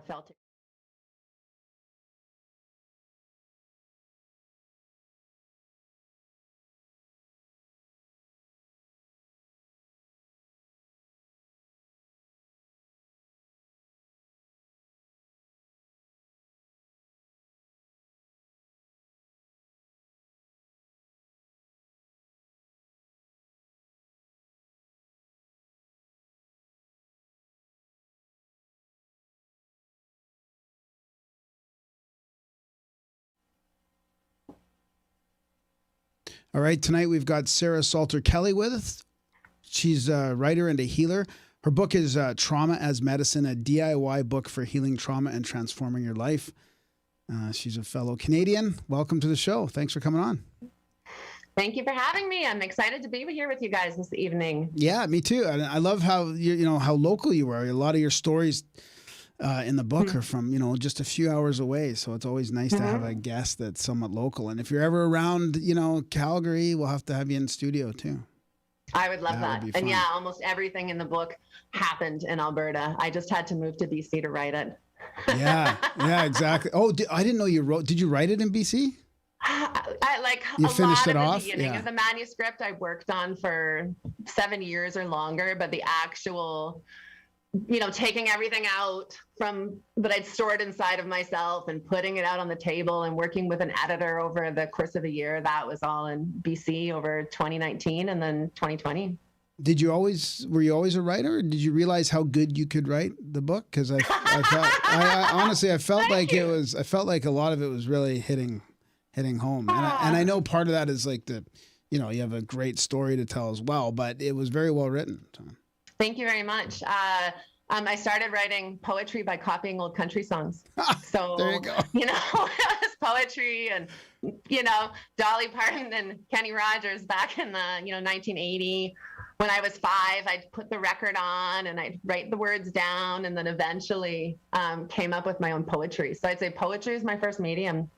felt it. All right, tonight we've got Sarah Salter Kelly with us. She's a writer and a healer. Her book is Trauma as Medicine, a DIY book for healing trauma and transforming your life. She's a fellow Canadian. Welcome to the show. Thanks for coming on. Thank you for having me. I'm excited to be here with you guys this evening. Yeah, me too. And I love how how local you are. A lot of your stories in the book are from just a few hours away. So it's always nice to have a guest that's somewhat local. And if you're ever around, Calgary, we'll have to have you in studio too. I would love that. And yeah, almost everything in the book happened in Alberta. I just had to move to BC to write it. Yeah, exactly. Oh, I didn't know you wrote. Did you write it in BC? You finished it off? The beginning of the manuscript I worked on for 7 years or longer, but the actual, taking everything out from that I'd stored inside of myself and putting it out on the table and working with an editor over the course of a year, that was all in BC over 2019 and then 2020. Were you always a writer? Or did you realize how good you could write the book? Because I honestly, I felt like a lot of it was really hitting home. And I know part of that is like you have a great story to tell as well, but it was very well written. So. Thank you very much. I started writing poetry by copying old country songs. So, there you go. It was poetry and, Dolly Parton and Kenny Rogers back in the, 1980. When I was 5, I'd put the record on and I'd write the words down and then eventually came up with my own poetry. So I'd say poetry is my first medium.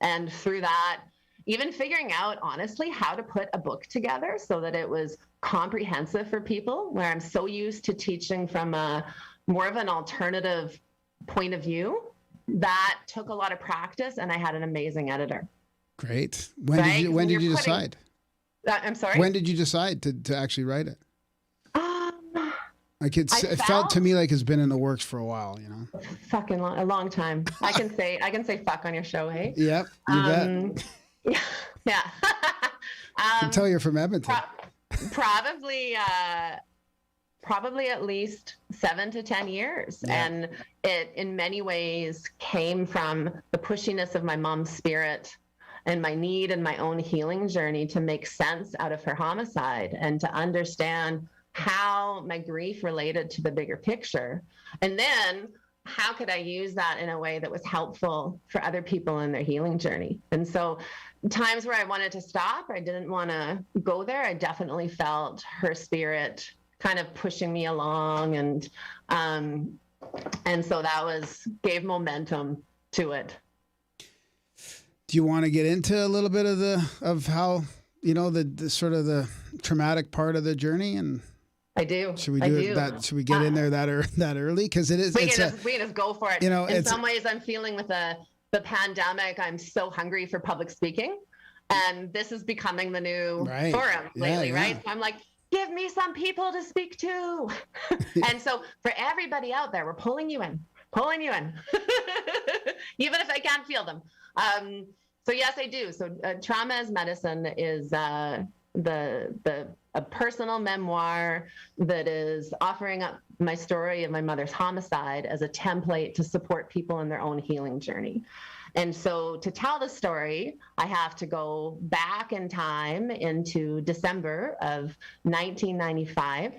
And through that, even figuring out, honestly, how to put a book together so that it was comprehensive for people, where I'm so used to teaching from more of an alternative point of view, that took a lot of practice, and I had an amazing editor. Great. When did you decide? I'm sorry? When did you decide to actually write it? It felt to me like it's been in the works for a while, Fucking a long time. I can say fuck on your show, hey? Yep, you bet. Yeah. I can tell you're from Edmonton. Probably at least 7 to 10 years. Yeah. And it, in many ways, came from the pushiness of my mom's spirit and my need and my own healing journey to make sense out of her homicide and to understand how my grief related to the bigger picture. And then how could I use that in a way that was helpful for other people in their healing journey? And so times where I wanted to stop, I didn't want to go there. I definitely felt her spirit kind of pushing me along. And so that gave momentum to it. Do you want to get into a little bit of how, the sort of the traumatic part of the journey? And I do. Should we do that? Should we get in there that early? Because it is. We can just go for it. In some ways, I'm feeling with the pandemic, I'm so hungry for public speaking, and this is becoming the new forum lately, right? So I'm like, give me some people to speak to. And so for everybody out there, we're pulling you in, even if I can't feel them. So yes, I do. So Trauma as Medicine is a personal memoir that is offering up my story of my mother's homicide as a template to support people in their own healing journey. And so to tell the story, I have to go back in time into December of 1995.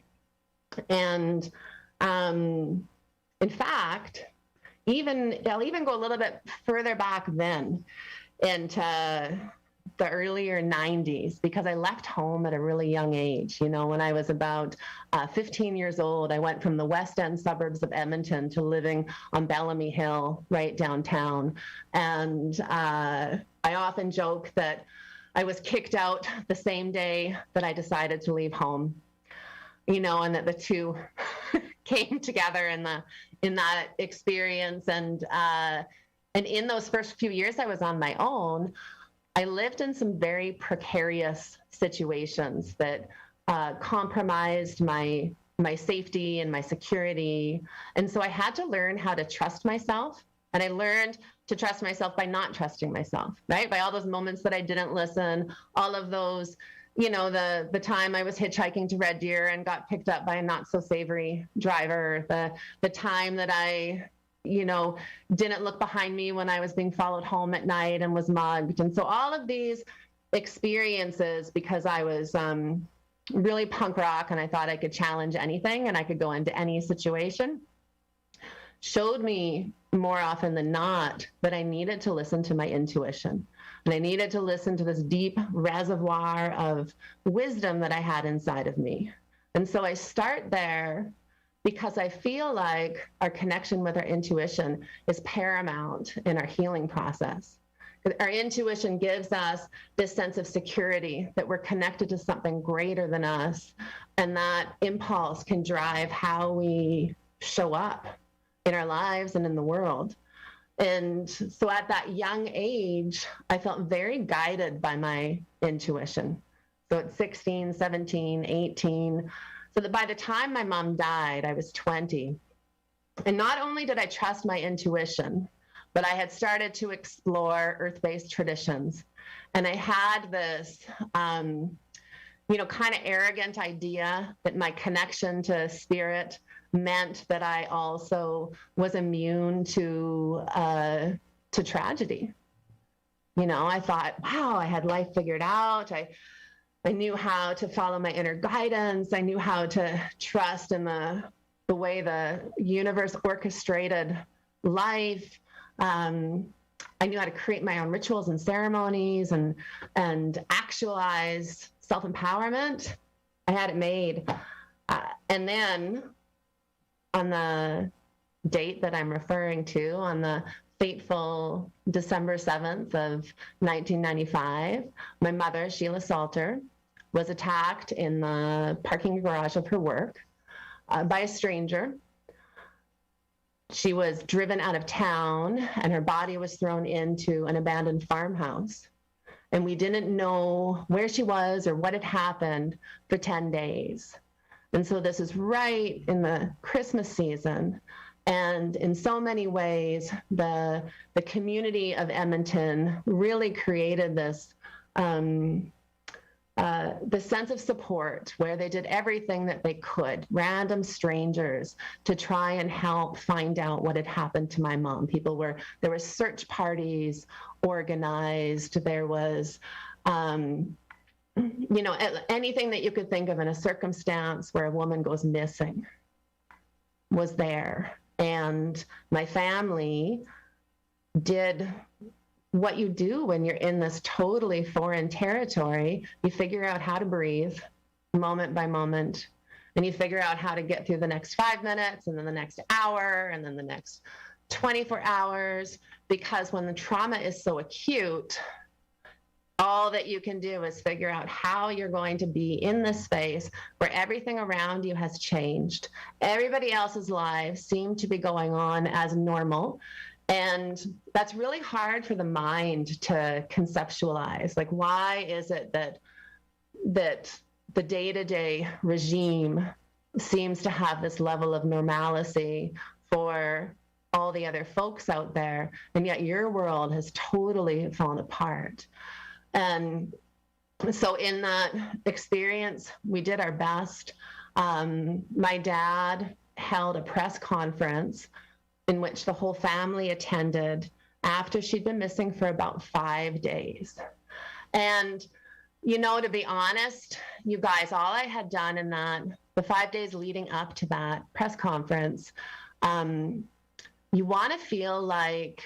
And in fact, I'll even go a little bit further back then into the earlier 90s, because I left home at a really young age. When I was about 15 years old, I went from the West End suburbs of Edmonton to living on Bellamy Hill, right downtown. And I often joke that I was kicked out the same day that I decided to leave home, and that the two came together in that experience. And in those first few years I was on my own, I lived in some very precarious situations that compromised my safety and my security. And so I had to learn how to trust myself. And I learned to trust myself by not trusting myself, right? By all those moments that I didn't listen, all of those, the time I was hitchhiking to Red Deer and got picked up by a not so savory driver, the time that I, didn't look behind me when I was being followed home at night and was mugged. And so all of these experiences, because I was really punk rock and I thought I could challenge anything and I could go into any situation, showed me more often than not that I needed to listen to my intuition. And I needed to listen to this deep reservoir of wisdom that I had inside of me. And so I start there because I feel like our connection with our intuition is paramount in our healing process. Our intuition gives us this sense of security that we're connected to something greater than us. And that impulse can drive how we show up in our lives and in the world. And so at that young age, I felt very guided by my intuition. So at 16, 17, 18, so that by the time my mom died, I was 20. And not only did I trust my intuition, but I had started to explore earth-based traditions. And I had this, kind of arrogant idea that my connection to spirit meant that I also was immune to tragedy. I thought, wow, I had life figured out. I knew how to follow my inner guidance. I knew how to trust in the way the universe orchestrated life. I knew how to create my own rituals and ceremonies and actualize self-empowerment. I had it made. And then on the date that I'm referring to, on the fateful December 7th of 1995, my mother, Sheila Salter, was attacked in the parking garage of her work by a stranger. She was driven out of town and her body was thrown into an abandoned farmhouse. And we didn't know where she was or what had happened for 10 days. And so this is right in the Christmas season. And in so many ways, the community of Edmonton really created this the sense of support where they did everything that they could, random strangers, to try and help find out what had happened to my mom. There were search parties organized. There was, anything that you could think of in a circumstance where a woman goes missing was there. And my family did what you do when you're in this totally foreign territory. You figure out how to breathe moment by moment, and you figure out how to get through the next 5 minutes and then the next hour and then the next 24 hours, because when the trauma is so acute, all that you can do is figure out how you're going to be in this space where everything around you has changed. Everybody else's lives seem to be going on as normal. And that's really hard for the mind to conceptualize. Like, why is it that the day-to-day regime seems to have this level of normalcy for all the other folks out there, and yet your world has totally fallen apart? And so in that experience, we did our best. My dad held a press conference in which the whole family attended after she'd been missing for about 5 days. And, to be honest, you guys, all I had done in the 5 days leading up to that press conference, you want to feel like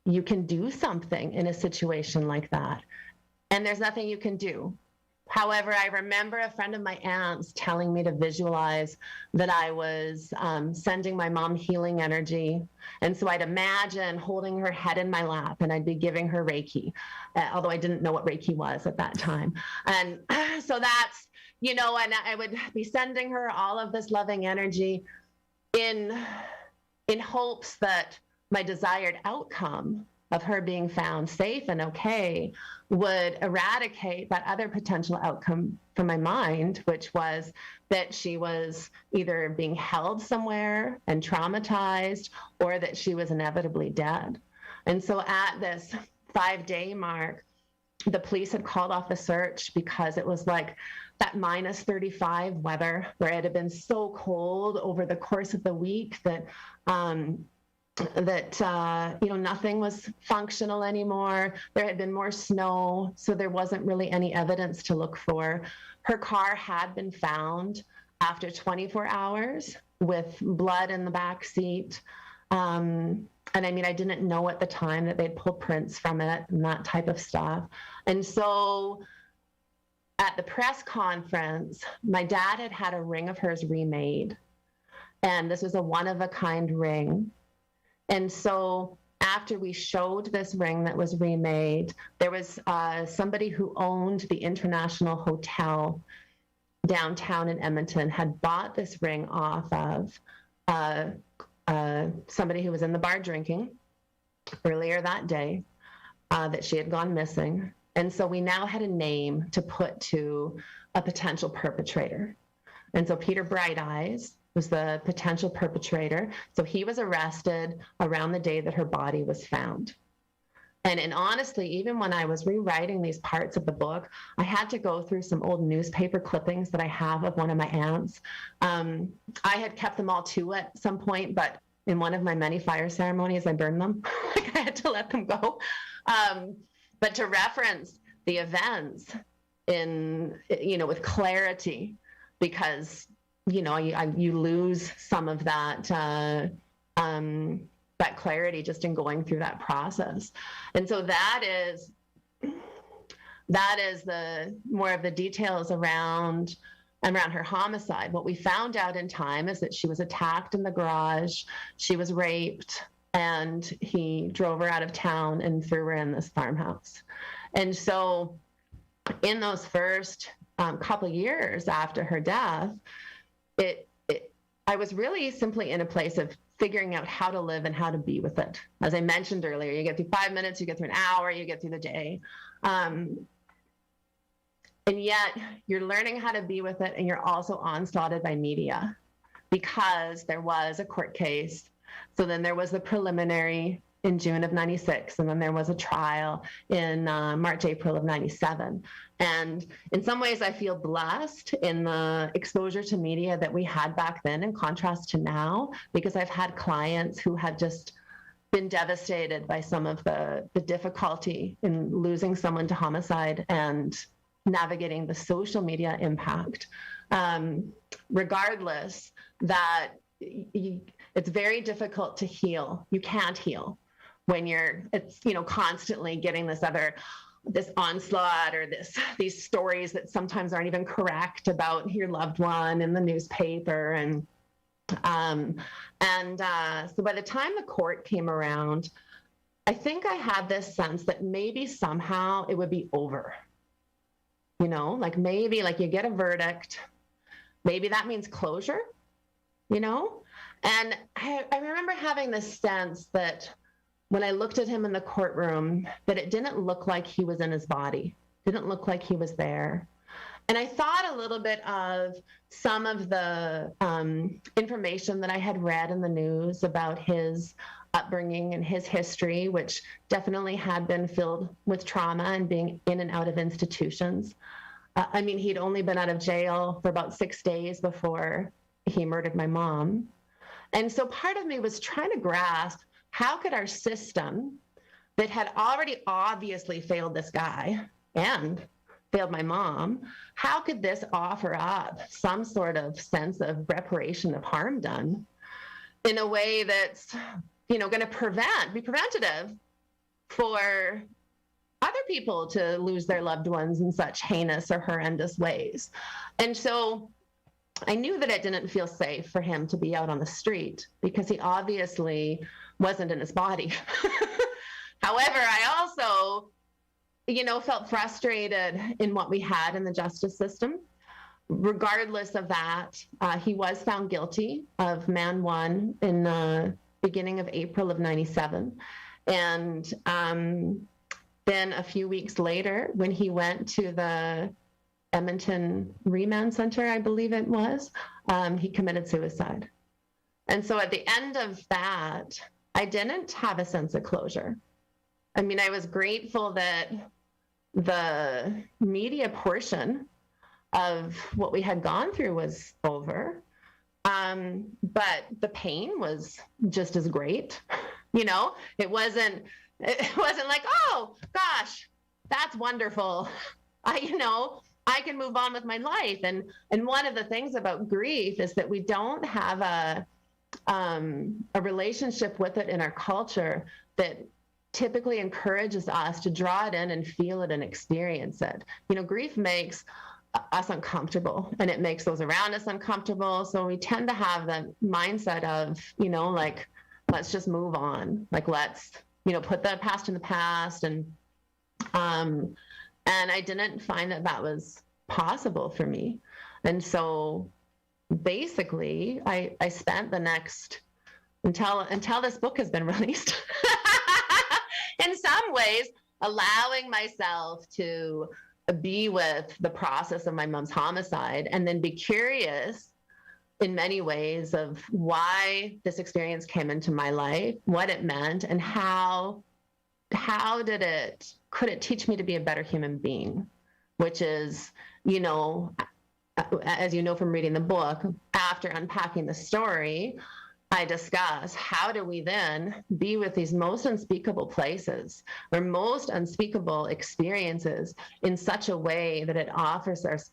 you can do something in a situation like that. And there's nothing you can do. However, I remember a friend of my aunt's telling me to visualize that I was sending my mom healing energy. And so I'd imagine holding her head in my lap and I'd be giving her Reiki, although I didn't know what Reiki was at that time. And so that's, and I would be sending her all of this loving energy. in hopes that my desired outcome of her being found safe and okay would eradicate that other potential outcome from my mind, which was that she was either being held somewhere and traumatized, or that she was inevitably dead. And so at this 5-day mark, the police had called off the search because it was like that minus 35 weather, where it had been so cold over the course of the week that nothing was functional anymore. There had been more snow, so there wasn't really any evidence to look for. Her car had been found after 24 hours with blood in the back seat. And I mean, I didn't know at the time that they'd pulled prints from it and that type of stuff. And so at the press conference, my dad had a ring of hers remade. And this was a one-of-a-kind ring. And so after we showed this ring that was remade, there was somebody who owned the International Hotel downtown in Edmonton had bought this ring off of somebody who was in the bar drinking earlier that day, that she had gone missing. And so we now had a name to put to a potential perpetrator. And so Peter Bright Eyes was the potential perpetrator. So he was arrested around the day that her body was found. And honestly, even when I was rewriting these parts of the book, I had to go through some old newspaper clippings that I have of one of my aunts. I had kept them all too at some point, but in one of my many fire ceremonies, I burned them. Like, I had to let them go. But to reference the events with clarity, because you lose some of that clarity just in going through that process. And so that is the more of the details around her homicide. What we found out in time is that she was attacked in the garage, she was raped, and he drove her out of town and threw her in this farmhouse. And so in those first couple years after her death, I was really simply in a place of figuring out how to live and how to be with it. As I mentioned earlier, you get through 5 minutes, you get through an hour, you get through the day. And yet you're learning how to be with it, and you're also onslaughted by media, because there was a court case. So then there was the preliminary in June of 96, and then there was a trial in March, April of 97. And in some ways, I feel blessed in the exposure to media that we had back then in contrast to now, because I've had clients who have just been devastated by some of the difficulty in losing someone to homicide and navigating the social media impact. Regardless, that it's very difficult to heal. You can't heal when it's constantly getting this onslaught, or these stories that sometimes aren't even correct about your loved one in the newspaper. And so by the time the court came around, I think I had this sense that maybe somehow it would be over. Like maybe you get a verdict, maybe that means closure, And I remember having this sense that when I looked at him in the courtroom, that it didn't look like he was in his body, didn't look like he was there. And I thought a little bit of some of the information that I had read in the news about his upbringing and his history, which definitely had been filled with trauma and being in and out of institutions. He'd only been out of jail for about 6 days before he murdered my mom. And so part of me was trying to grasp, how could our system that had already obviously failed this guy and failed my mom, how could this offer up some sort of sense of reparation of harm done in a way that's, going to be preventative for other people to lose their loved ones in such heinous or horrendous ways? And so I knew that it didn't feel safe for him to be out on the street, because he obviously wasn't in his body. However, I also, felt frustrated in what we had in the justice system, regardless of that, he was found guilty of Man 1 in the beginning of April of 97. And then a few weeks later, when he went to the Edmonton Remand Center, I believe it was, he committed suicide. And so at the end of that, I didn't have a sense of closure. I mean, I was grateful that the media portion of what we had gone through was over. But the pain was just as great. You know, it wasn't like, oh gosh, that's wonderful. I can move on with my life. And one of the things about grief is that we don't have a relationship with it in our culture that typically encourages us to draw it in and feel it and experience it. You know, grief makes us uncomfortable, and it makes those around us uncomfortable. So we tend to have the mindset of, like, let's just move on. Like, let's, put the past in the past. And I didn't find that was possible for me. And so basically I spent the next, until this book has been released, in some ways, allowing myself to be with the process of my mom's homicide, and then be curious in many ways of why this experience came into my life, what it meant, and could it teach me to be a better human being? Which is, as you know from reading the book, after unpacking the story, I discuss how do we then be with these most unspeakable places or most unspeakable experiences in such a way that it offers us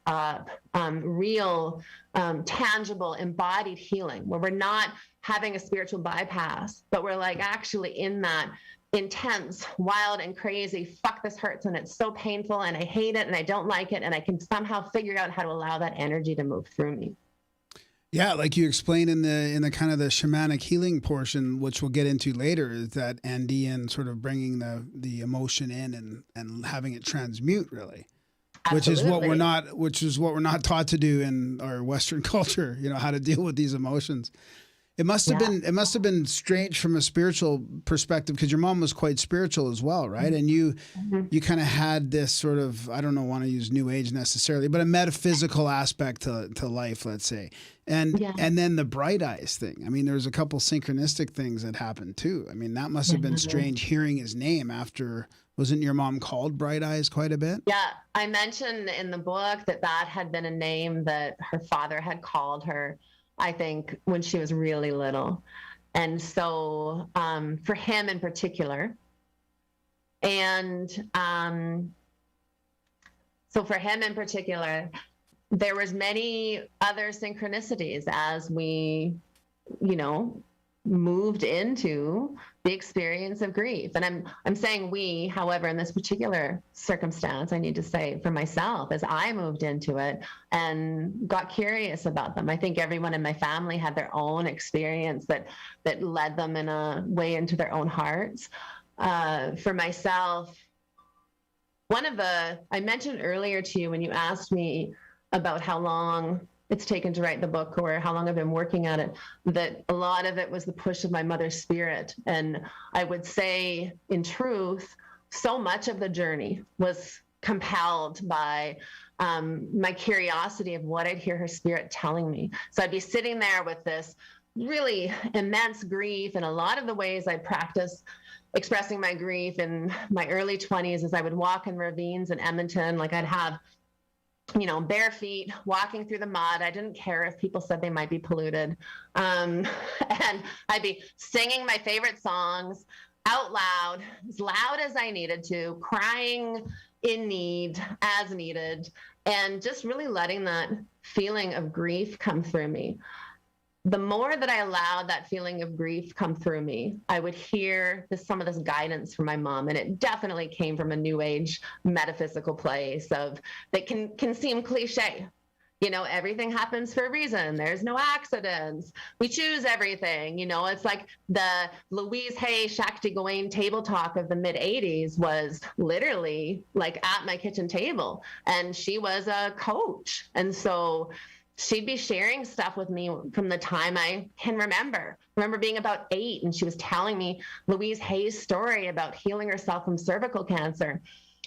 real, tangible, embodied healing, where we're not having a spiritual bypass, but we're like actually in that intense, wild and crazy, fuck, this hurts and it's so painful and I hate it and I don't like it, and I can somehow figure out how to allow that energy to move through me. Yeah, like you explain in the kind of the shamanic healing portion, which we'll get into later, is that Andean sort of bringing the emotion in and having it transmute, really. Absolutely. which is what we're not taught to do in our Western culture, how to deal with these emotions. It must have been strange from a spiritual perspective, because your mom was quite spiritual as well, right? And you kind of had this sort of, I don't know, want to use New Age necessarily, but a metaphysical aspect to life, let's say. And then the bright eyes thing. I mean, there's a couple synchronistic things that happened too. I mean, that must have been strange hearing his name after. Wasn't your mom called Bright Eyes quite a bit? Yeah, I mentioned in the book that had been a name that her father had called her, I think, when she was really little. And so for him in particular, there was many other synchronicities as we, moved into the experience of grief. And I'm saying we, however, in this particular circumstance, I need to say for myself, as I moved into it and got curious about them. I think everyone in my family had their own experience that led them in a way into their own hearts. For myself, I mentioned earlier to you when you asked me about how long it's taken to write the book or how long I've been working at it, that a lot of it was the push of my mother's spirit. And I would say, in truth, so much of the journey was compelled by my curiosity of what I'd hear her spirit telling me. So I'd be sitting there with this really immense grief, and a lot of the ways I practice expressing my grief in my early 20s is I would walk in ravines in Edmonton. Like, I'd have bare feet, walking through the mud. I didn't care if people said they might be polluted. And I'd be singing my favorite songs out loud as I needed to, crying in need as needed, and just really letting that feeling of grief come through me. The more that I allowed that feeling of grief come through me, I would hear some of this guidance from my mom. And it definitely came from a New Age metaphysical place that can seem cliche. Everything happens for a reason. There's no accidents. We choose everything. It's like the Louise Hay Shakti Gawain table talk of the mid 80s was literally like at my kitchen table. And she was a coach. And so she'd be sharing stuff with me from the time I can remember. I remember being about 8 and she was telling me Louise Hay's story about healing herself from cervical cancer.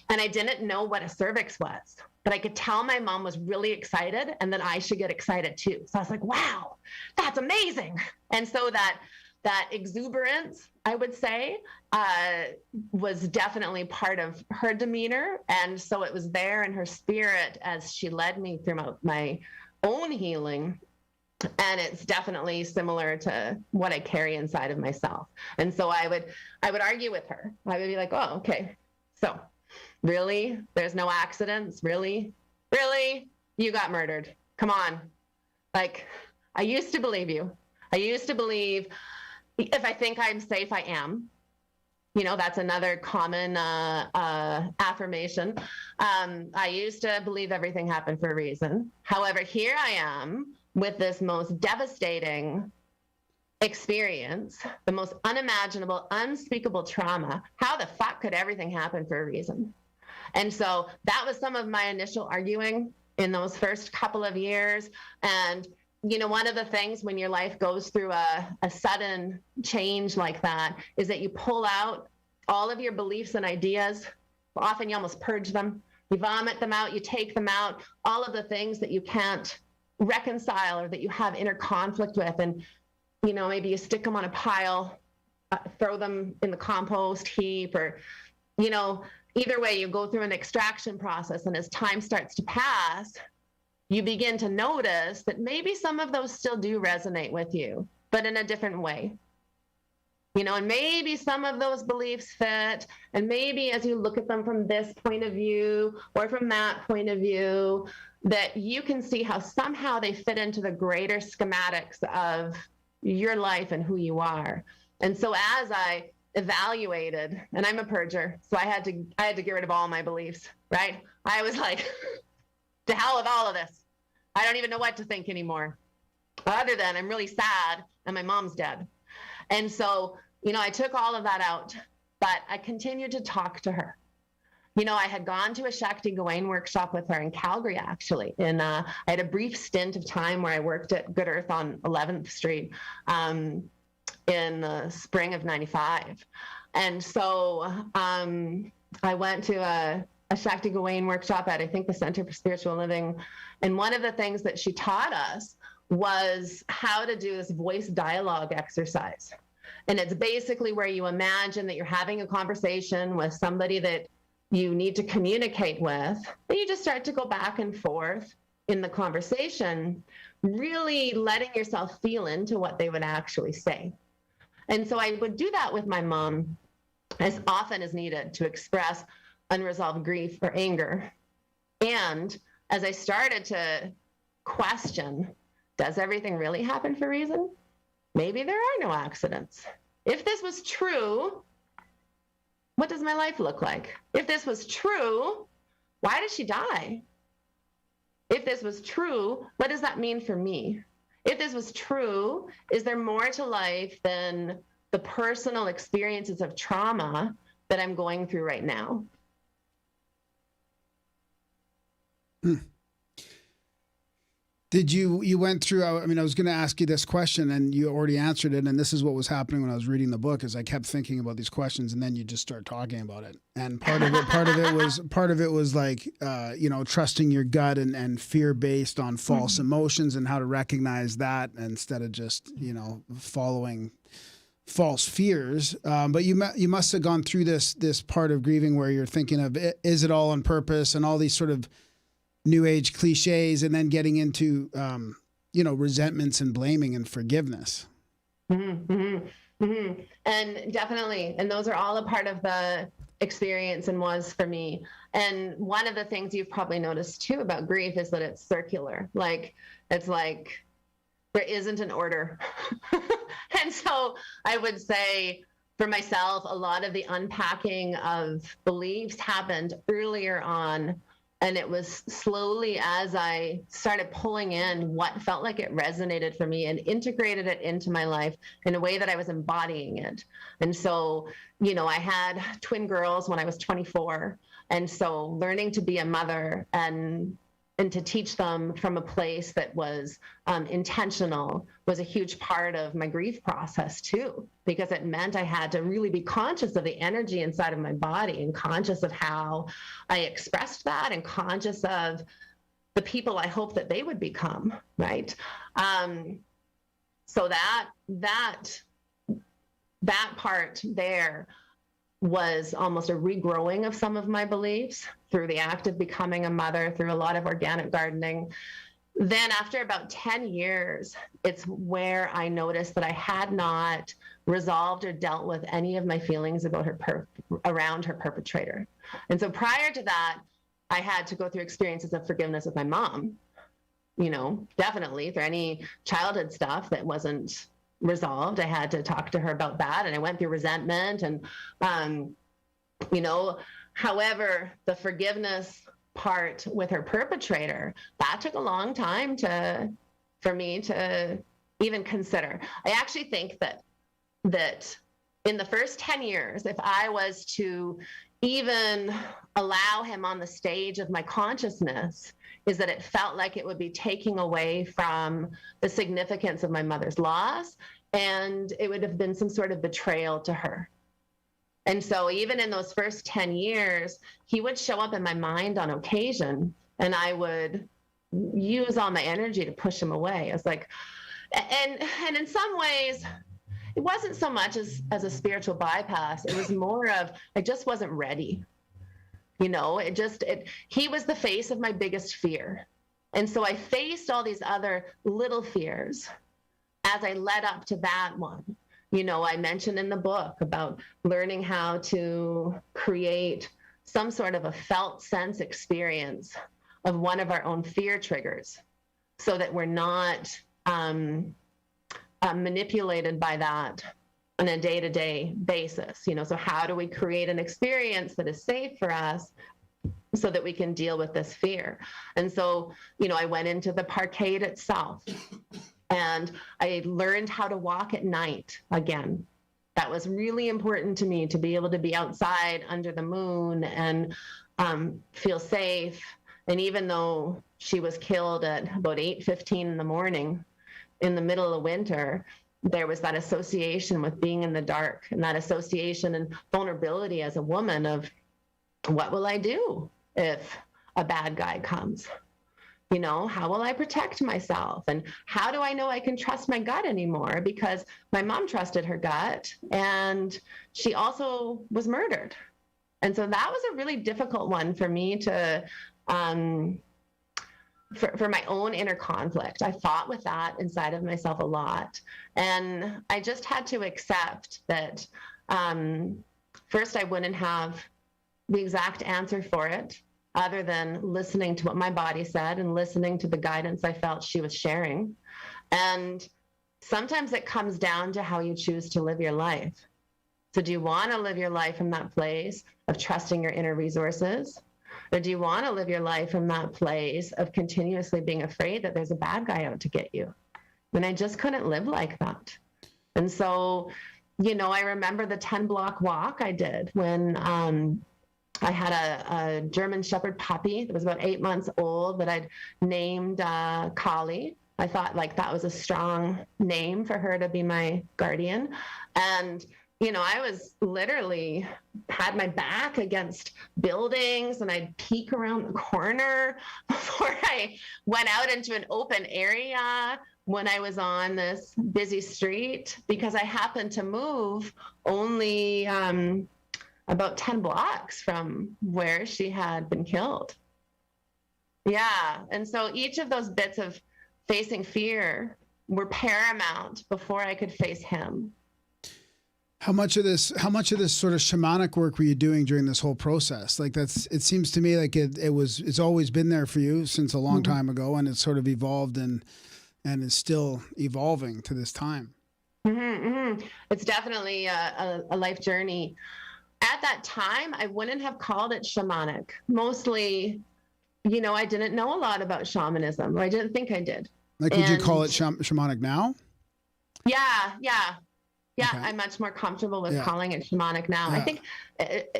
And I didn't know what a cervix was, but I could tell my mom was really excited and that I should get excited too. So I was like, wow, that's amazing. And so that exuberance, I would say, was definitely part of her demeanor. And so it was there in her spirit as she led me through my own healing. And it's definitely similar to what I carry inside of myself. And so I would argue with her. I would be like, oh, okay. So really? There's no accidents? Really? Really? You got murdered. Come on. Like, I used to believe you. I used to believe if I think I'm safe, I am. That's another common affirmation. I used to believe everything happened for a reason. However, here I am with this most devastating experience, the most unimaginable, unspeakable trauma. How the fuck could everything happen for a reason? And so that was some of my initial arguing in those first couple of years. And, one of the things when your life goes through a sudden change like that is that you pull out all of your beliefs and ideas. Often you almost purge them. You vomit them out, you take them out, all of the things that you can't reconcile or that you have inner conflict with. And, maybe you stick them on a pile, throw them in the compost heap, or, either way, you go through an extraction process. And as time starts to pass, you begin to notice that maybe some of those still do resonate with you, but in a different way. And maybe some of those beliefs fit, and maybe as you look at them from this point of view or from that point of view, that you can see how somehow they fit into the greater schematics of your life and who you are. And so as I evaluated, and I'm a purger, so I had to get rid of all my beliefs, right? I was like, to hell with all of this. I don't even know what to think anymore, other than I'm really sad and my mom's dead. And so, I took all of that out, but I continued to talk to her. I had gone to a Shakti Gawain workshop with her in Calgary, actually. And I had a brief stint of time where I worked at Good Earth on 11th Street in the spring of 95. And so I went to a Shakti Gawain workshop at, I think, the Center for Spiritual Living. And one of the things that she taught us was how to do this voice dialogue exercise. And it's basically where you imagine that you're having a conversation with somebody that you need to communicate with, and you just start to go back and forth in the conversation, really letting yourself feel into what they would actually say. And so I would do that with my mom as often as needed to express unresolved grief or anger. And as I started to question, does everything really happen for a reason? Maybe there are no accidents. If this was true, what does my life look like? If this was true, why did she die? If this was true, what does that mean for me? If this was true, is there more to life than the personal experiences of trauma that I'm going through right now? Did you went through, I mean, I was going to ask you this question and you already answered it. And this is what was happening when I was reading the book is I kept thinking about these questions and then you just start talking about it. And part of it was like, trusting your gut and fear based on false emotions and how to recognize that instead of just, following false fears. But you must have gone through this part of grieving where you're thinking of, is it all on purpose, and all these sort of new age cliches, and then getting into, resentments and blaming and forgiveness. And definitely, and those are all a part of the experience and was for me. And one of the things you've probably noticed too about grief is that it's circular. It's like there isn't an order. And so I would say for myself, a lot of the unpacking of beliefs happened earlier on And it was slowly, as I started pulling in what felt like it resonated for me and integrated it into my life in a way that I was embodying it. And so, I had twin girls when I was 24. And so learning to be a mother and to teach them from a place that was intentional was a huge part of my grief process too, because it meant I had to really be conscious of the energy inside of my body and conscious of how I expressed that and conscious of the people I hope that they would become, right? So that part there was almost a regrowing of some of my beliefs through the act of becoming a mother, through a lot of organic gardening. Then after about 10 years, it's where I noticed that I had not resolved or dealt with any of my feelings about around her perpetrator. And so prior to that, I had to go through experiences of forgiveness with my mom, definitely through any childhood stuff that wasn't resolved. I had to talk to her about that, and I went through resentment and however, the forgiveness part with her perpetrator, that took a long time for me to even consider. I actually think that in the first 10 years, if I was to even allow him on the stage of my consciousness, is that it felt like it would be taking away from the significance of my mother's loss, and it would have been some sort of betrayal to her. And so even in those first 10 years, he would show up in my mind on occasion, and I would use all my energy to push him away. I was like, and in some ways, it wasn't so much as a spiritual bypass. It was more of, I just wasn't ready. He was the face of my biggest fear. And so I faced all these other little fears as I led up to that one. I mentioned in the book about learning how to create some sort of a felt sense experience of one of our own fear triggers so that we're not manipulated by that on a day-to-day basis. So how do we create an experience that is safe for us so that we can deal with this fear? And so, I went into the parkade itself, and I learned how to walk at night again. That was really important to me, to be able to be outside under the moon and feel safe. And even though she was killed at about 8:15 in the morning in the middle of winter, there was that association with being in the dark, and that association and vulnerability as a woman of, what will I do if a bad guy comes? How will I protect myself? And how do I know I can trust my gut anymore? Because my mom trusted her gut, and she also was murdered. And so that was a really difficult one for me to, for my own inner conflict. I fought with that inside of myself a lot. And I just had to accept that first, I wouldn't have the exact answer for it, other than listening to what my body said and listening to the guidance I felt she was sharing. And sometimes it comes down to how you choose to live your life. So do you want to live your life from that place of trusting your inner resources? Or do you want to live your life from that place of continuously being afraid that there's a bad guy out to get you? And I just couldn't live like that. And so, I remember the 10-block walk I did when I had a German Shepherd puppy that was about 8 months old that I'd named Kali. I thought that was a strong name for her to be my guardian. And, I was literally had my back against buildings, and I'd peek around the corner before I went out into an open area when I was on this busy street, because I happened to move only about 10 blocks from where she had been killed. Yeah. And so each of those bits of facing fear were paramount before I could face him. How much of this sort of shamanic work were you doing during this whole process? It seems to me like it's always been there for you since a long time ago, and it's sort of evolved and is still evolving to this time. It's definitely a life journey. At that time, I wouldn't have called it shamanic. Mostly I didn't know a lot about shamanism, or I didn't think I did. Like, would you call it shamanic now? Yeah. Okay. I'm much more comfortable with calling it shamanic now. I think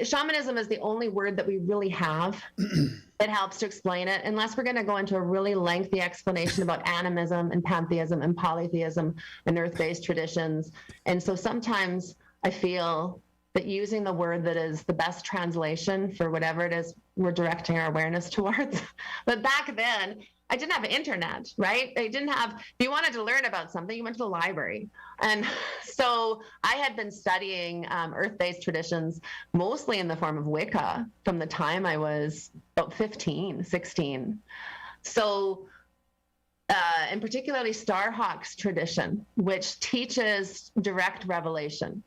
shamanism is the only word that we really have that helps to explain it, unless we're going to go into a really lengthy explanation about animism and pantheism and polytheism and earth-based traditions. And so sometimes I feel that using the word that is the best translation for whatever it is we're directing our awareness towards. But back then, I didn't have internet, right? I didn't have, if you wanted to learn about something, you went to the library. And so I had been studying earth-based traditions, mostly in the form of Wicca, from the time I was about 15, 16. So, and particularly Starhawk's tradition, which teaches direct revelation.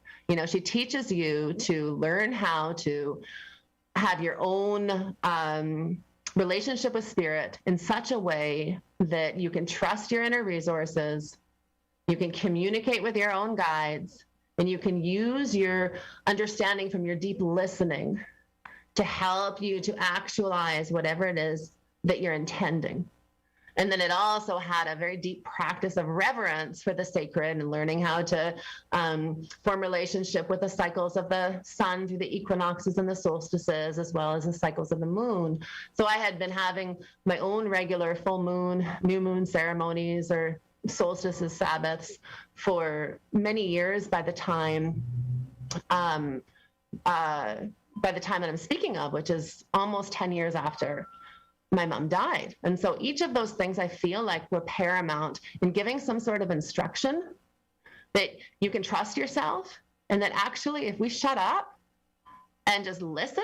She teaches you to learn how to have your own relationship with spirit in such a way that you can trust your inner resources, you can communicate with your own guides, and you can use your understanding from your deep listening to help you to actualize whatever it is that you're intending. And then it also had a very deep practice of reverence for the sacred and learning how to form relationship with the cycles of the sun through the equinoxes and the solstices, as well as the cycles of the moon. So I had been having my own regular full moon, new moon ceremonies or solstices, Sabbaths for many years by the time that I'm speaking of, which is almost 10 years after my mom died. And so each of those things I feel like were paramount in giving some sort of instruction that you can trust yourself, and that actually if we shut up and just listen,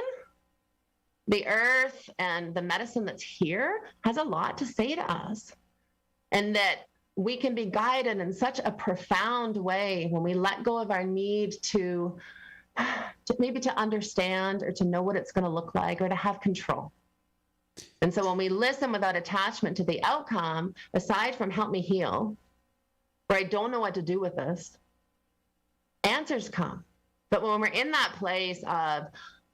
the earth and the medicine that's here has a lot to say to us, and that we can be guided in such a profound way when we let go of our need to maybe to understand or to know what it's going to look like or to have control. And so when we listen without attachment to the outcome, aside from help me heal, where I don't know what to do with this, answers come. But when we're in that place of,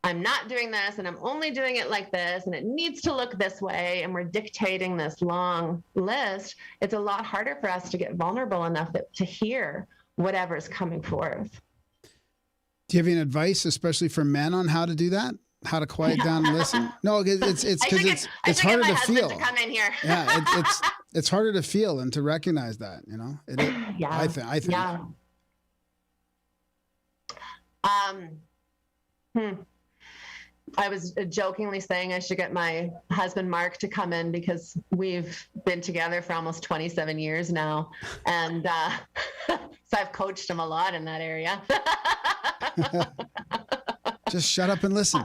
I'm not doing this and I'm only doing it like this and it needs to look this way, and we're dictating this long list, it's a lot harder for us to get vulnerable enough to hear whatever's coming forth. Do you have any advice, especially for men, on how to do that? How to quiet down and listen? No, it's because it's harder to feel. To come in here. Yeah, it's harder to feel and to recognize that. Yeah, I think. Yeah. I was jokingly saying I should get my husband Mark to come in because we've been together for almost 27 years now, and so I've coached him a lot in that area. Just shut up and listen.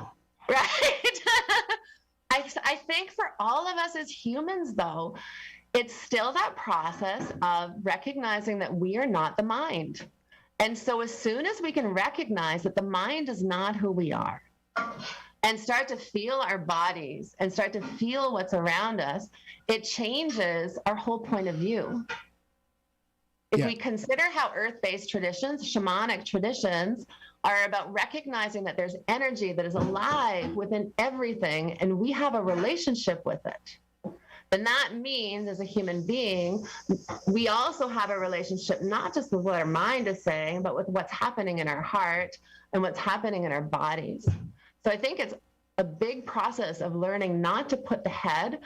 Right. I think for all of us as humans, though, it's still that process of recognizing that we are not the mind. And so as soon as we can recognize that the mind is not who we are, and start to feel our bodies and start to feel what's around us, it changes our whole point of view. If we consider how earth-based traditions, shamanic traditions, are about recognizing that there's energy that is alive within everything, and we have a relationship with it, then that means as a human being, we also have a relationship not just with what our mind is saying, but with what's happening in our heart and what's happening in our bodies. So I think it's a big process of learning not to put the head,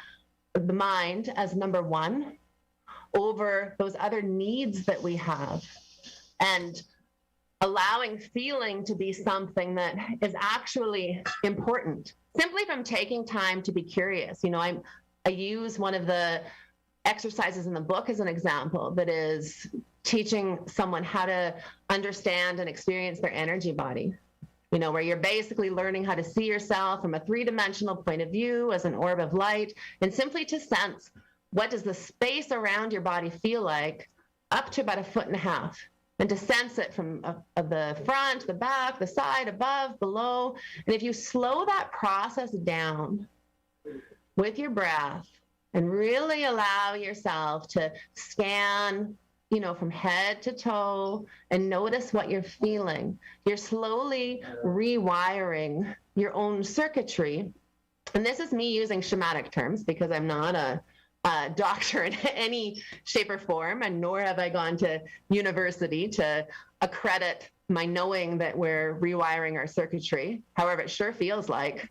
the mind, as number one over those other needs that we have, and allowing feeling to be something that is actually important, simply from taking time to be curious. I use one of the exercises in the book as an example that is teaching someone how to understand and experience their energy body, where you're basically learning how to see yourself from a three-dimensional point of view as an orb of light, and simply to sense, what does the space around your body feel like up to about 1.5 feet? And to sense it from the front, the back, the side, above, below. And if you slow that process down with your breath and really allow yourself to scan, from head to toe and notice what you're feeling, you're slowly rewiring your own circuitry And this is me using shamanic terms because I'm not a doctor in any shape or form, and nor have I gone to university to accredit my knowing that we're rewiring our circuitry. However, it sure feels like,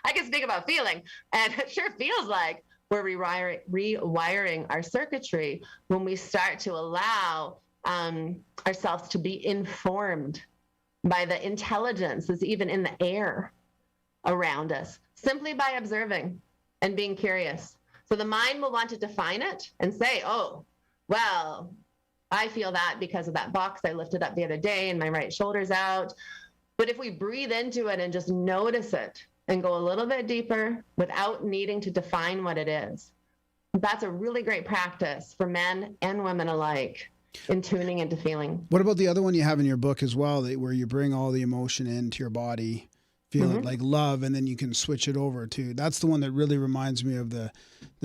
I can speak about feeling, and it sure feels like we're rewiring our circuitry when we start to allow ourselves to be informed by the intelligence that's even in the air around us, simply by observing and being curious. So the mind will want to define it and say, oh, well, I feel that because of that box I lifted up the other day and my right shoulder's out. But if we breathe into it and just notice it and go a little bit deeper without needing to define what it is, that's a really great practice for men and women alike in tuning into feeling. What about the other one you have in your book as well, where you bring all the emotion into your body, feel it like love, and then you can switch it over to, that's the one that really reminds me of the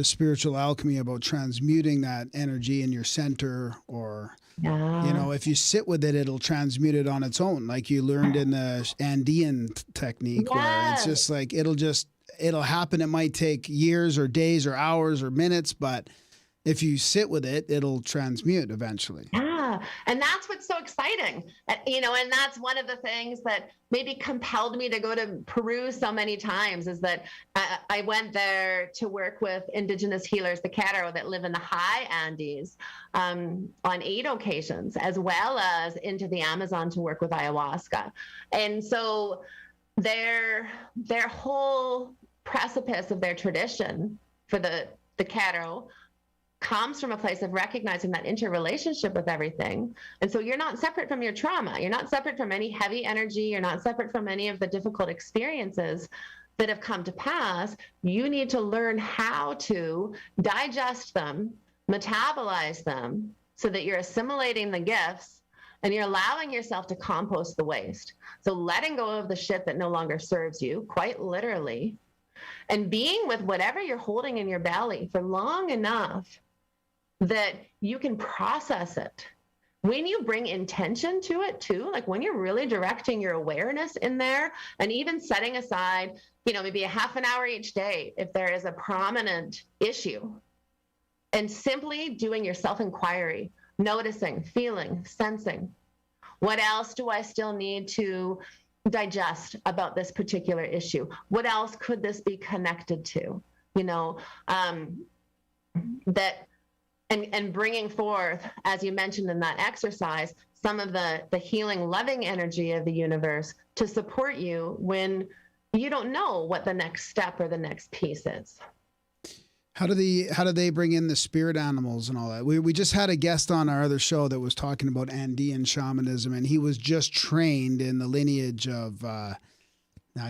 spiritual alchemy about transmuting that energy in your center, or, you know, if you sit with it, it'll transmute it on its own. Like you learned in the Andean technique, where it's just like, it'll happen. It might take years or days or hours or minutes, but if you sit with it, it'll transmute eventually. Yeah. And that's what's so exciting. You know, and that's one of the things that maybe compelled me to go to Peru so many times, is that I went there to work with indigenous healers, the Caro, that live in the high Andes on 8 occasions, as well as into the Amazon to work with ayahuasca. And so their whole precipice of their tradition for the Caro comes from a place of recognizing that interrelationship with everything. And so you're not separate from your trauma. You're not separate from any heavy energy. You're not separate from any of the difficult experiences that have come to pass. You need to learn how to digest them, metabolize them, so that you're assimilating the gifts and you're allowing yourself to compost the waste. So letting go of the shit that no longer serves you, quite literally, and being with whatever you're holding in your belly for long enough that you can process it. When you bring intention to it too, like when you're really directing your awareness in there, and even setting aside, you know, maybe a half an hour each day if there is a prominent issue, and simply doing your self-inquiry, noticing, feeling, sensing, what else do I still need to digest about this particular issue? What else could this be connected to? You know, and bringing forth, as you mentioned in that exercise, some of the healing, loving energy of the universe to support you when you don't know what the next step or the next piece is. How do they bring in the spirit animals and all that? We just had a guest on our other show that was talking about Andean shamanism, and he was just trained in the lineage of I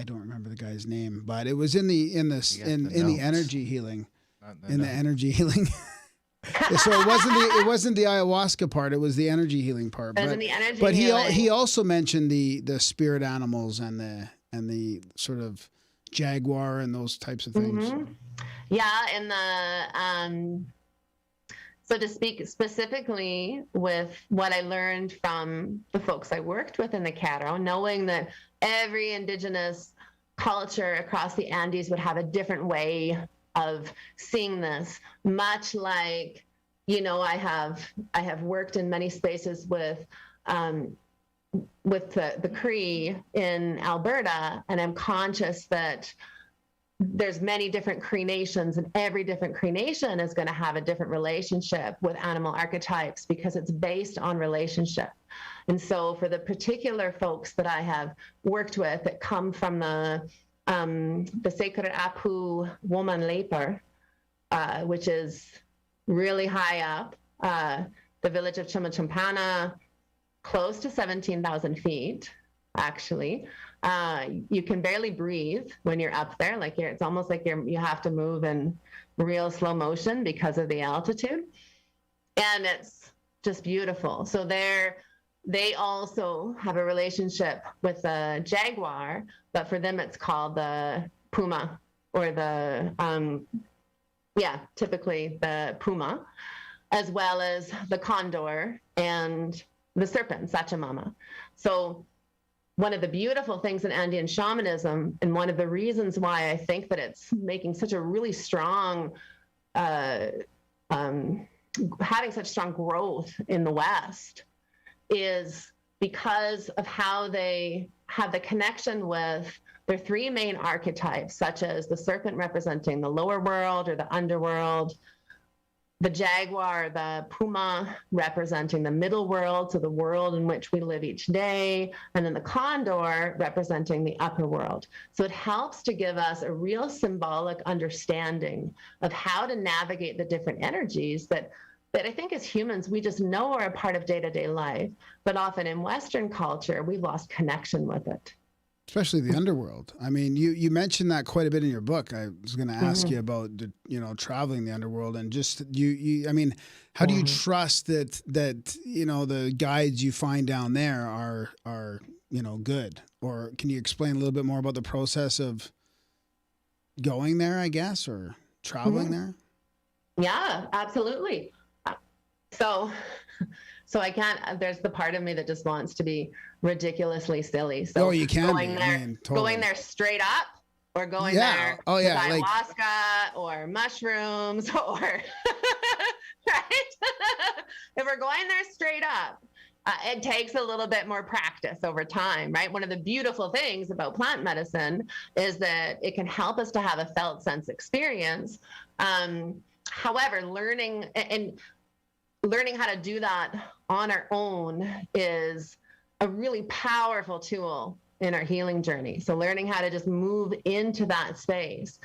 don't remember the guy's name, but it was in the energy healing. The energy healing. So it wasn't the ayahuasca part, it was the energy healing part. But he also mentioned the spirit animals and the sort of jaguar and those types of things. Mm-hmm. Yeah, in the so to speak specifically with what I learned from the folks I worked with in the Caro, knowing that every indigenous culture across the Andes would have a different way of seeing this, much like, you know, I have worked in many spaces with the Cree in Alberta, and I'm conscious that there's many different Cree nations, and every different Cree nation is going to have a different relationship with animal archetypes because it's based on relationship. And so for the particular folks that I have worked with that come from the sacred Apu woman leper, which is really high up, the village of Chimachampana, close to 17,000 feet, actually. You can barely breathe when you're up there. Like it's almost like you have to move in real slow motion because of the altitude. And it's just beautiful. So they also have a relationship with the jaguar, but for them it's called the puma, or typically the puma, as well as the condor and the serpent, Sachamama. So one of the beautiful things in Andean shamanism, and one of the reasons why I think that it's making such a really strong, having such strong growth in the West, is because of how they have the connection with their three main archetypes, such as the serpent representing the lower world or the underworld, the jaguar, the puma representing the middle world, so the world in which we live each day, and then the condor representing the upper world. So it helps to give us a real symbolic understanding of how to navigate the different energies that I think as humans, we just know are a part of day-to-day life, but often in Western culture, we've lost connection with it. Especially the underworld. I mean, you mentioned that quite a bit in your book. I was going to ask you about, traveling the underworld, and just I mean, how do you trust that the guides you find down there are good? Or can you explain a little bit more about the process of going there, I guess, or traveling there? Yeah, absolutely. So I can't, there's the part of me that just wants to be ridiculously silly. So you can going there, totally. Going there straight up, or going there with ayahuasca or mushrooms, or right? If we're going there straight up, it takes a little bit more practice over time, right? One of the beautiful things about plant medicine is that it can help us to have a felt sense experience. However, learning how to do that on our own is a really powerful tool in our healing journey. So learning how to just move into that space.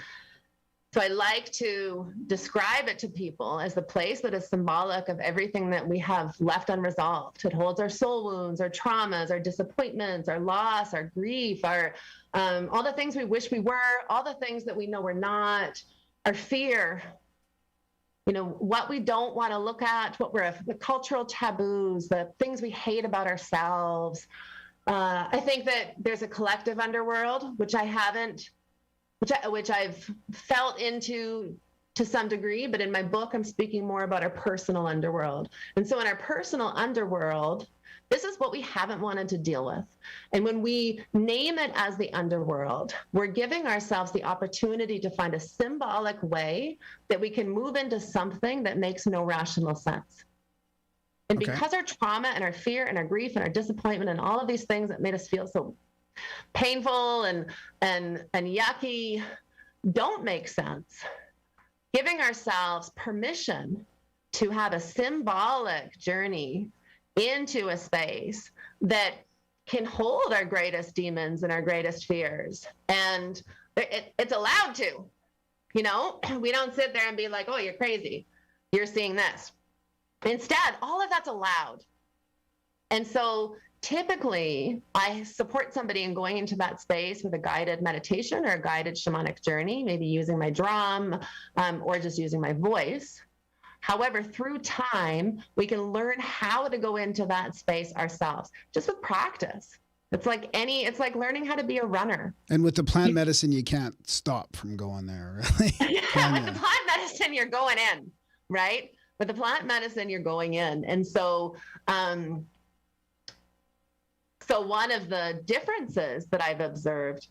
So I like to describe it to people as the place that is symbolic of everything that we have left unresolved. It holds our soul wounds, our traumas, our disappointments, our loss, our grief, our all the things we wish we were, all the things that we know we're not, our fear, what we don't want to look at, the cultural taboos, the things we hate about ourselves. I think that there's a collective underworld, which I've felt into to some degree, but in my book, I'm speaking more about our personal underworld. And so in our personal underworld, this is what we haven't wanted to deal with. And when we name it as the underworld, we're giving ourselves the opportunity to find a symbolic way that we can move into something that makes no rational sense. And because our trauma and our fear and our grief and our disappointment and all of these things that made us feel so painful and yucky don't make sense, giving ourselves permission to have a symbolic journey into a space that can hold our greatest demons and our greatest fears. And it's allowed to, we don't sit there and be like, oh, you're crazy, you're seeing this. Instead, all of that's allowed. And so typically I support somebody in going into that space with a guided meditation or a guided shamanic journey, maybe using my drum or just using my voice. However, through time, we can learn how to go into that space ourselves, just with practice. It's like learning how to be a runner. And with the plant medicine, you can't stop from going there, really. Yeah, with the plant medicine, you're going in, right? With the plant medicine, you're going in. And so, so one of the differences that I've observed,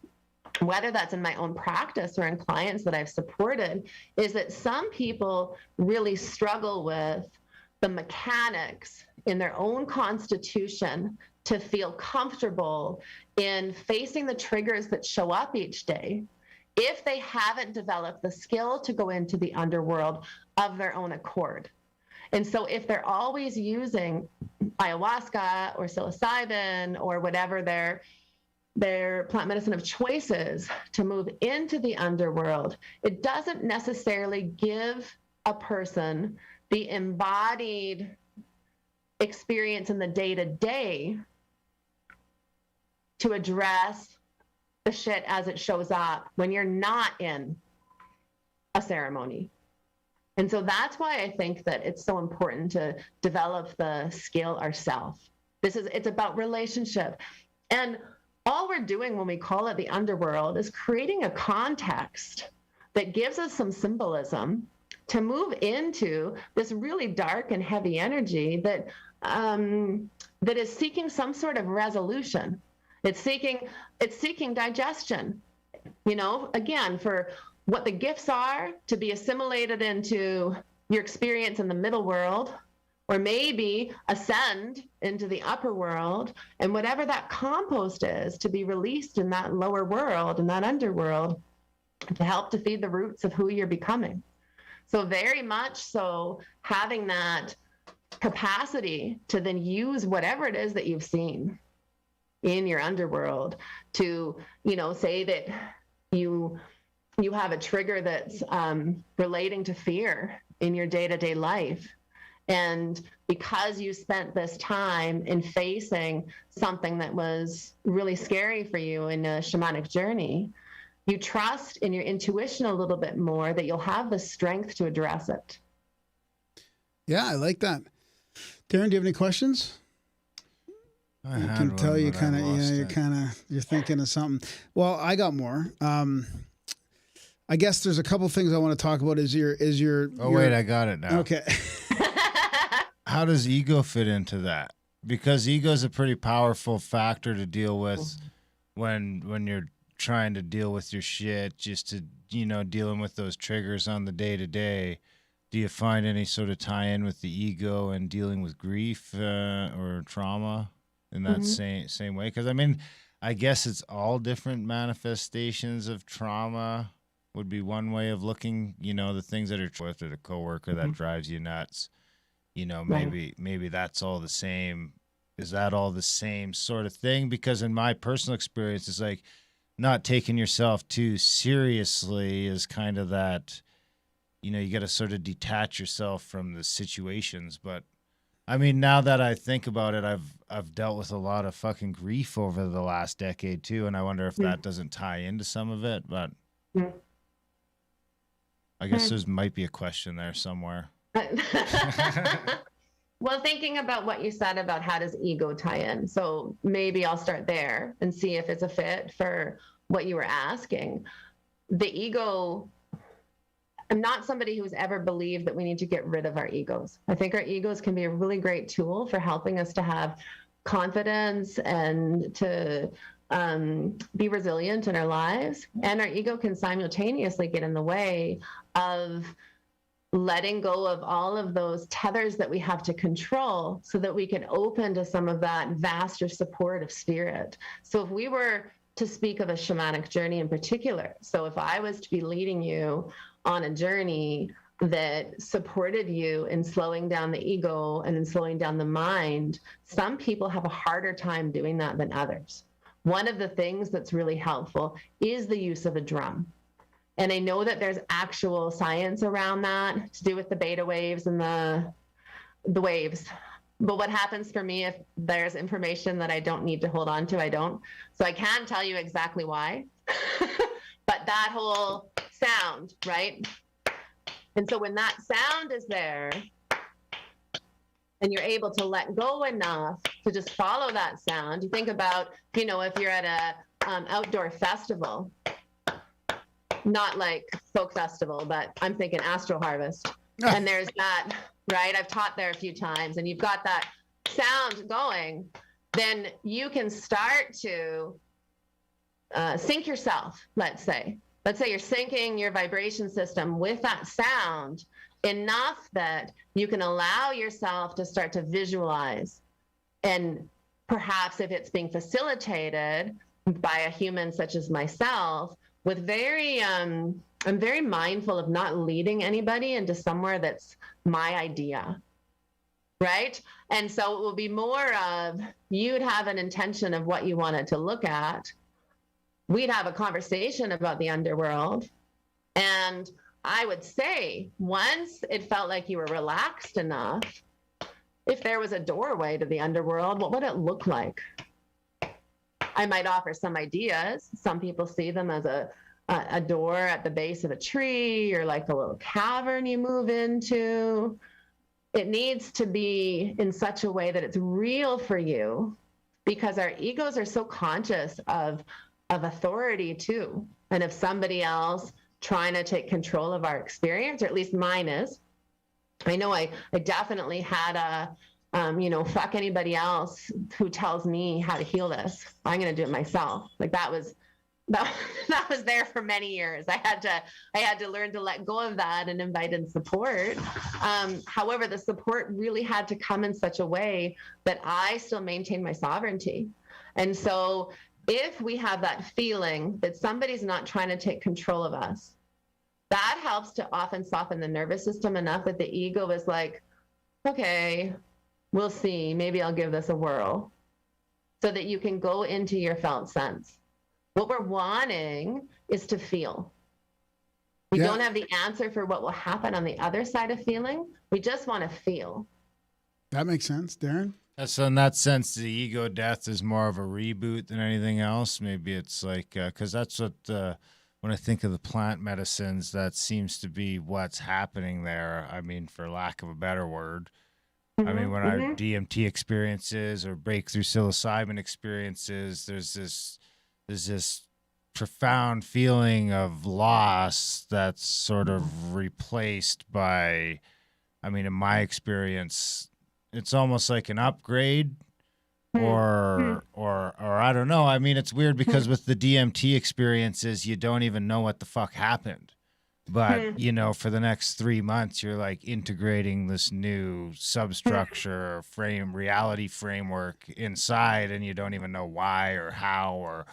whether that's in my own practice or in clients that I've supported, is that some people really struggle with the mechanics in their own constitution to feel comfortable in facing the triggers that show up each day if they haven't developed the skill to go into the underworld of their own accord. And so if they're always using ayahuasca or psilocybin or whatever their plant medicine of choices to move into the underworld, it doesn't necessarily give a person the embodied experience in the day-to-day to address the shit as it shows up when you're not in a ceremony. And so that's why I think that it's so important to develop the skill ourselves. It's about relationship. And all we're doing when we call it the underworld is creating a context that gives us some symbolism to move into this really dark and heavy energy that is seeking some sort of resolution. It's seeking digestion, again, for what the gifts are to be assimilated into your experience in the middle world, or maybe ascend into the upper world, and whatever that compost is to be released in that lower world, in that underworld, to help to feed the roots of who you're becoming. So very much so having that capacity to then use whatever it is that you've seen in your underworld to, say that you have a trigger that's relating to fear in your day-to-day life. And because you spent this time in facing something that was really scary for you in a shamanic journey, you trust in your intuition a little bit more that you'll have the strength to address it. Yeah, I like that. Darren, do you have any questions? I can tell you kind of, you're thinking of something. Well, I got more. I guess there's a couple things I want to talk about. Wait, I got it now. Okay. How does ego fit into that? Because ego is a pretty powerful factor to deal with when you're trying to deal with your shit, just to, dealing with those triggers on the day to day. Do you find any sort of tie in with the ego and dealing with grief or trauma in that same way? Because I guess it's all different manifestations of trauma would be one way of looking, the things that are with a coworker that drives you nuts. Maybe that's all the same. Is that all the same sort of thing? Because in my personal experience, it's like not taking yourself too seriously is kind of that, you got to sort of detach yourself from the situations. But now that I think about it, I've dealt with a lot of fucking grief over the last decade too. And I wonder if that doesn't tie into some of it, but I guess there might be a question there somewhere. Well, thinking about what you said about how does ego tie in. So maybe I'll start there and see if it's a fit for what you were asking. The ego, I'm not somebody who's ever believed that we need to get rid of our egos. I think our egos can be a really great tool for helping us to have confidence and to be resilient in our lives. And our ego can simultaneously get in the way of letting go of all of those tethers that we have to control so that we can open to some of that vaster support of spirit. So if we were to speak of a shamanic journey in particular, so if I was to be leading you on a journey that supported you in slowing down the ego and in slowing down the mind, some people have a harder time doing that than others. One of the things that's really helpful is the use of a drum. And I know that there's actual science around that to do with the beta waves and the waves. But what happens for me if there's information that I don't need to hold on to, I don't. So I can't tell you exactly why. But that whole sound, right? And so when that sound is there and you're able to let go enough to just follow that sound, you think about, if you're at a outdoor festival, not like folk festival, but I'm thinking Astro Harvest. And there's that, right? I've taught there a few times, and you've got that sound going, then you can start to sync yourself, let's say. Let's say you're syncing your vibration system with that sound enough that you can allow yourself to start to visualize. And perhaps if it's being facilitated by a human such as myself, with I'm very mindful of not leading anybody into somewhere that's my idea, right? And so it will be more of, you'd have an intention of what you wanted to look at. We'd have a conversation about the underworld. And I would say, once it felt like you were relaxed enough, if there was a doorway to the underworld, what would it look like? I might offer some ideas. Some people see them as a door at the base of a tree, or like a little cavern you move into. It needs to be in such a way that it's real for you, because our egos are so conscious of authority too, and of somebody else trying to take control of our experience, or at least mine is. I know I definitely had fuck anybody else who tells me how to heal this. I'm going to do it myself. Like that was there for many years. I had to learn to let go of that and invite in support. However, the support really had to come in such a way that I still maintain my sovereignty. And so if we have that feeling that somebody's not trying to take control of us, that helps to often soften the nervous system enough that the ego is like, okay, we'll see, maybe I'll give this a whirl, so that you can go into your felt sense. What we're wanting is to feel. We don't have the answer for what will happen on the other side of feeling. We just want to feel. That makes sense, Darren. So in that sense, the ego death is more of a reboot than anything else. Maybe it's like, because that's what, when I think of the plant medicines, that seems to be what's happening there. I mean, for lack of a better word. I mean, when our DMT experiences or breakthrough psilocybin experiences, there's this profound feeling of loss that's sort of replaced by, I mean, in my experience, it's almost like an upgrade or I don't know. I mean, it's weird because with the DMT experiences, you don't even know what the fuck happened. But, for the next 3 months, you're like integrating this new substructure, reality framework inside, and you don't even know why or how. Or,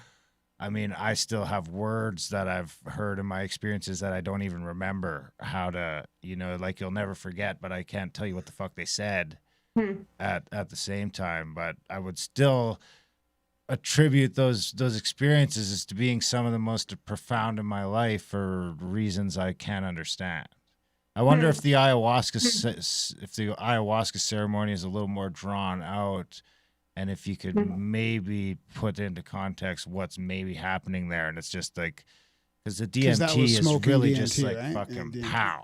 I mean, I still have words that I've heard in my experiences that I don't even remember how to, like you'll never forget, but I can't tell you what the fuck they said at the same time. But I would still attribute those experiences as to being some of the most profound in my life for reasons I can't understand. I wonder if the ayahuasca ceremony is a little more drawn out, and if you could maybe put into context what's maybe happening there. And it's just like, because the DMT is really DMT, just like fucking pow.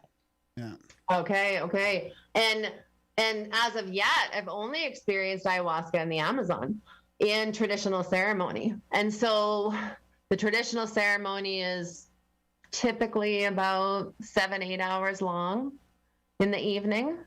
Yeah. Okay. And as of yet, I've only experienced ayahuasca in the Amazon in traditional ceremony. And so the traditional ceremony is typically about 7-8 hours long in the evening.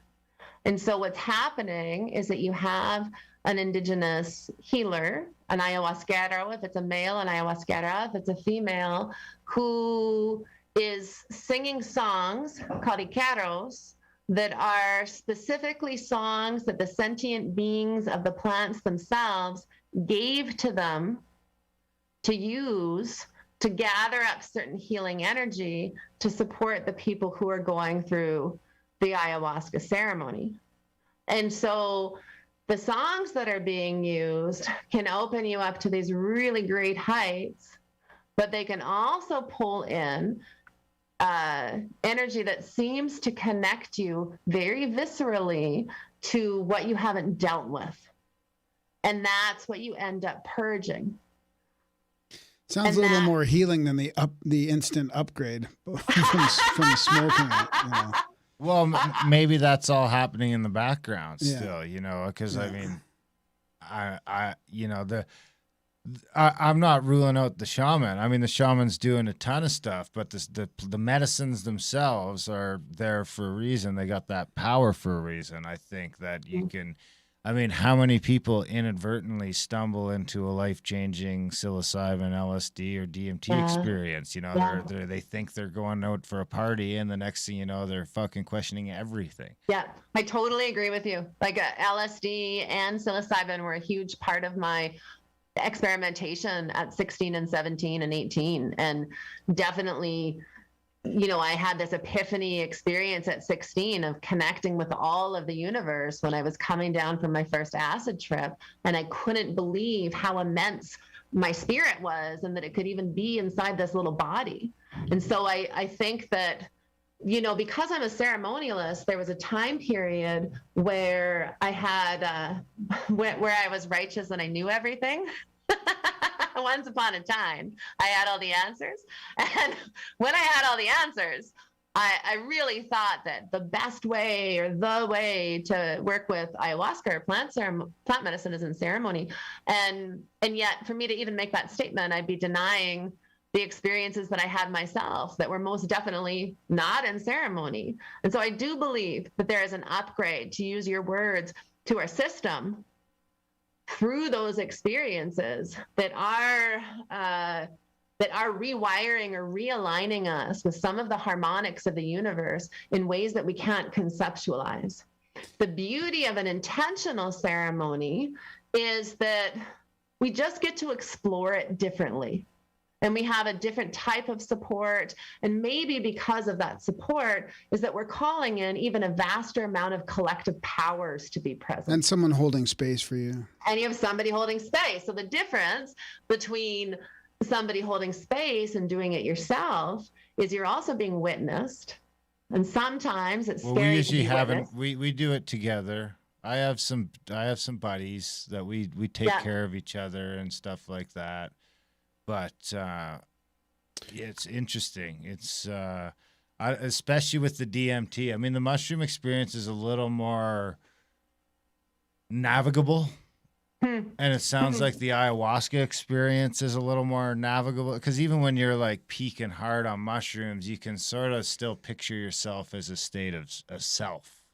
And so what's happening is that you have an indigenous healer, an ayahuasquero, if it's a male, an ayahuasquera, if it's a female, who is singing songs called icaros that are specifically songs that the sentient beings of the plants themselves gave to them to use to gather up certain healing energy to support the people who are going through the ayahuasca ceremony. And so the songs that are being used can open you up to these really great heights, but they can also pull in energy that seems to connect you very viscerally to what you haven't dealt with. And that's what you end up purging. Sounds a little more healing than the instant upgrade from smoking it. Well, maybe that's all happening in the background still, because I mean, I'm not ruling out the shaman. I mean, the shaman's doing a ton of stuff, but the medicines themselves are there for a reason. They got that power for a reason. I think that you can. I mean, how many people inadvertently stumble into a life-changing psilocybin, LSD, or DMT experience? They think they're going out for a party, and the next thing you know, they're fucking questioning everything. Yeah, I totally agree with you. Like LSD and psilocybin were a huge part of my experimentation at 16 and 17 and 18. And definitely, I had this epiphany experience at 16 of connecting with all of the universe when I was coming down from my first acid trip. And I couldn't believe how immense my spirit was and that it could even be inside this little body. And so I think that, because I'm a ceremonialist, there was a time period where I had, where I was righteous and I knew everything. Once upon a time, I had all the answers. And when I had all the answers, I really thought that the best way or the way to work with ayahuasca or plant medicine is in ceremony. And yet for me to even make that statement, I'd be denying the experiences that I had myself that were most definitely not in ceremony. And so I do believe that there is an upgrade, to use your words, to our system through those experiences that are rewiring or realigning us with some of the harmonics of the universe in ways that we can't conceptualize. The beauty of an intentional ceremony is that we just get to explore it differently. And we have a different type of support. And maybe because of that support is that we're calling in even a vaster amount of collective powers to be present. And someone holding space for you. And you have somebody holding space. So the difference between somebody holding space and doing it yourself is you're also being witnessed. And sometimes it's scary. We usually haven't. We do it together. I have some buddies that we take care of each other and stuff like that. But it's interesting. It's especially with the DMT. I mean, the mushroom experience is a little more navigable. And it sounds like the ayahuasca experience is a little more navigable, because even when you're like peaking hard on mushrooms, you can sort of still picture yourself as a state of self.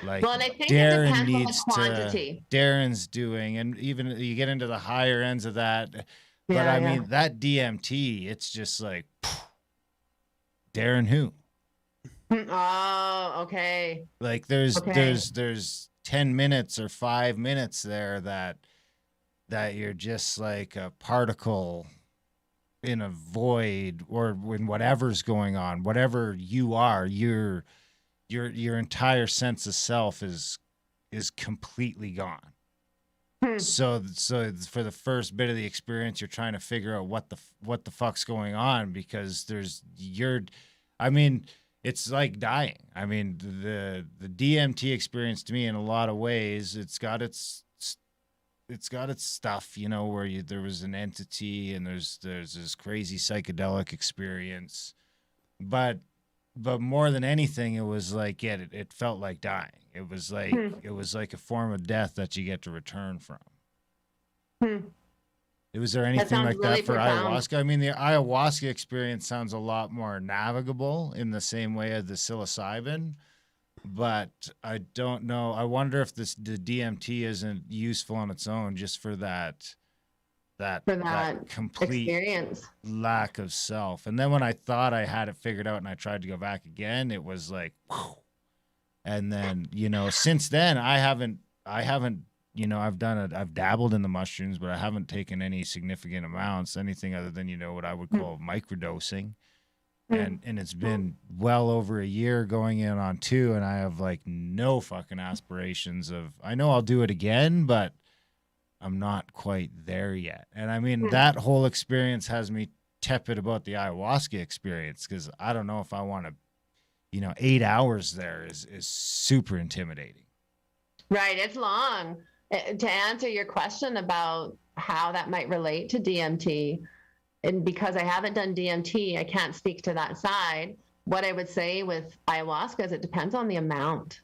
Like, well, and I think Darren it depends needs on the quantity. Darren's doing, and even you get into the higher ends of that. But I mean, that DMT, it's just like, Darren who? Oh, okay. Like there's 10 minutes or 5 minutes there that you're just like a particle in a void, or when whatever's going on, whatever you are, your entire sense of self is completely gone. So for the first bit of the experience, you're trying to figure out what the fuck's going on, because I mean, it's like dying. I mean, the DMT experience to me, in a lot of ways, it's got its stuff, you know, where there was an entity and there's this crazy psychedelic experience, but more than anything, it was like, it felt like dying. It was like a form of death that you get to return from. Was there anything like really that for profound. ayahuasca? I mean, the ayahuasca experience sounds a lot more navigable in the same way as the psilocybin, but I don't know. I wonder if the DMT isn't useful on its own, just for that complete experience, lack of self. And then when I thought I had it figured out and I tried to go back again, it was like, whew. And then, you know, since then I haven't, you know, I've dabbled in the mushrooms, but I haven't taken any significant amounts, anything other than, you know, what I would call microdosing. And it's been well over a year going in on 2, and I have like no fucking aspirations of, I know I'll do it again, but I'm not quite there yet. And I mean, that whole experience has me tepid about the ayahuasca experience, because I don't know if I want to, you know, 8 hours there is super intimidating. Right. It's long. To answer your question about how that might relate to DMT, and because I haven't done DMT, I can't speak to that side. What I would say with ayahuasca is it depends on the amount.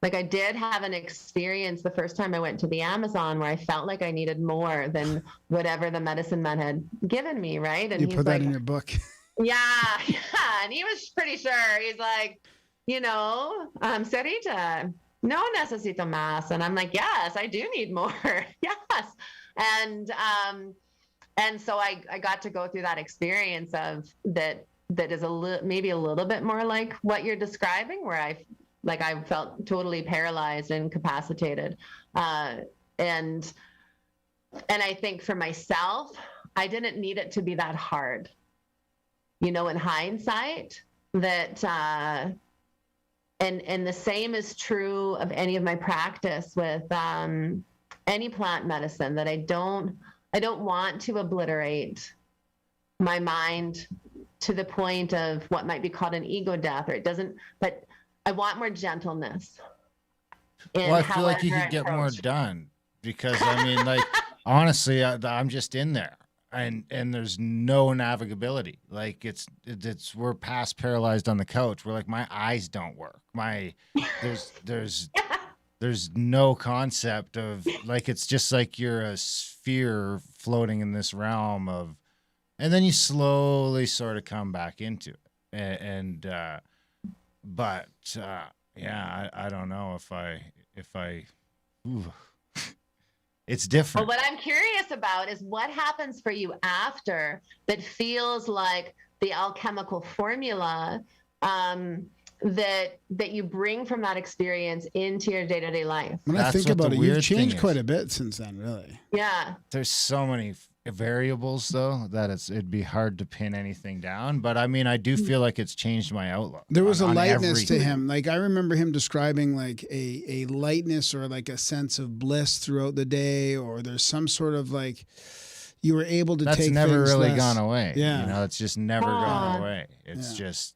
Like, I did have an experience the first time I went to the Amazon where I felt like I needed more than whatever the medicine man had given me, right? And you he's put that like, in your book. yeah. And he was pretty sure. He's like, you know, Sarita, no necesito más. And I'm like, yes, I do need more. Yes. And so I got to go through that experience of that is maybe a little bit more like what you're describing, where I felt totally paralyzed and incapacitated. And I think for myself, I didn't need it to be that hard. You know, in hindsight, that and the same is true of any of my practice with any plant medicine, that I don't want to obliterate my mind to the point of what might be called an ego death, or it doesn't, but I want more gentleness. Well, I feel like you could get more done, because I mean, like, honestly, I'm just in there, and there's no navigability. Like, it's we're past paralyzed on the couch. We're like, my eyes don't work. There's no concept of, like, it's just like you're a sphere floating in this realm of, and then you slowly sort of come back into it. But I don't know if I ooh, it's But different. what I'm curious about is what happens for you after that feels like the alchemical formula that you bring from that experience into your day-to-day life. When I That's think what the about it, weird you've thing changed is. quite a bit since then, really. Yeah. There's so many variables though that it'd be hard to pin anything down. But I mean, I do feel like it's changed my outlook. There was a on lightness to everything. him. Like I remember him describing like a lightness or like a sense of bliss throughout the day, or there's some sort of like you were able to That's take never things really less. gone away. Yeah. You know, it's just never gone away. It's just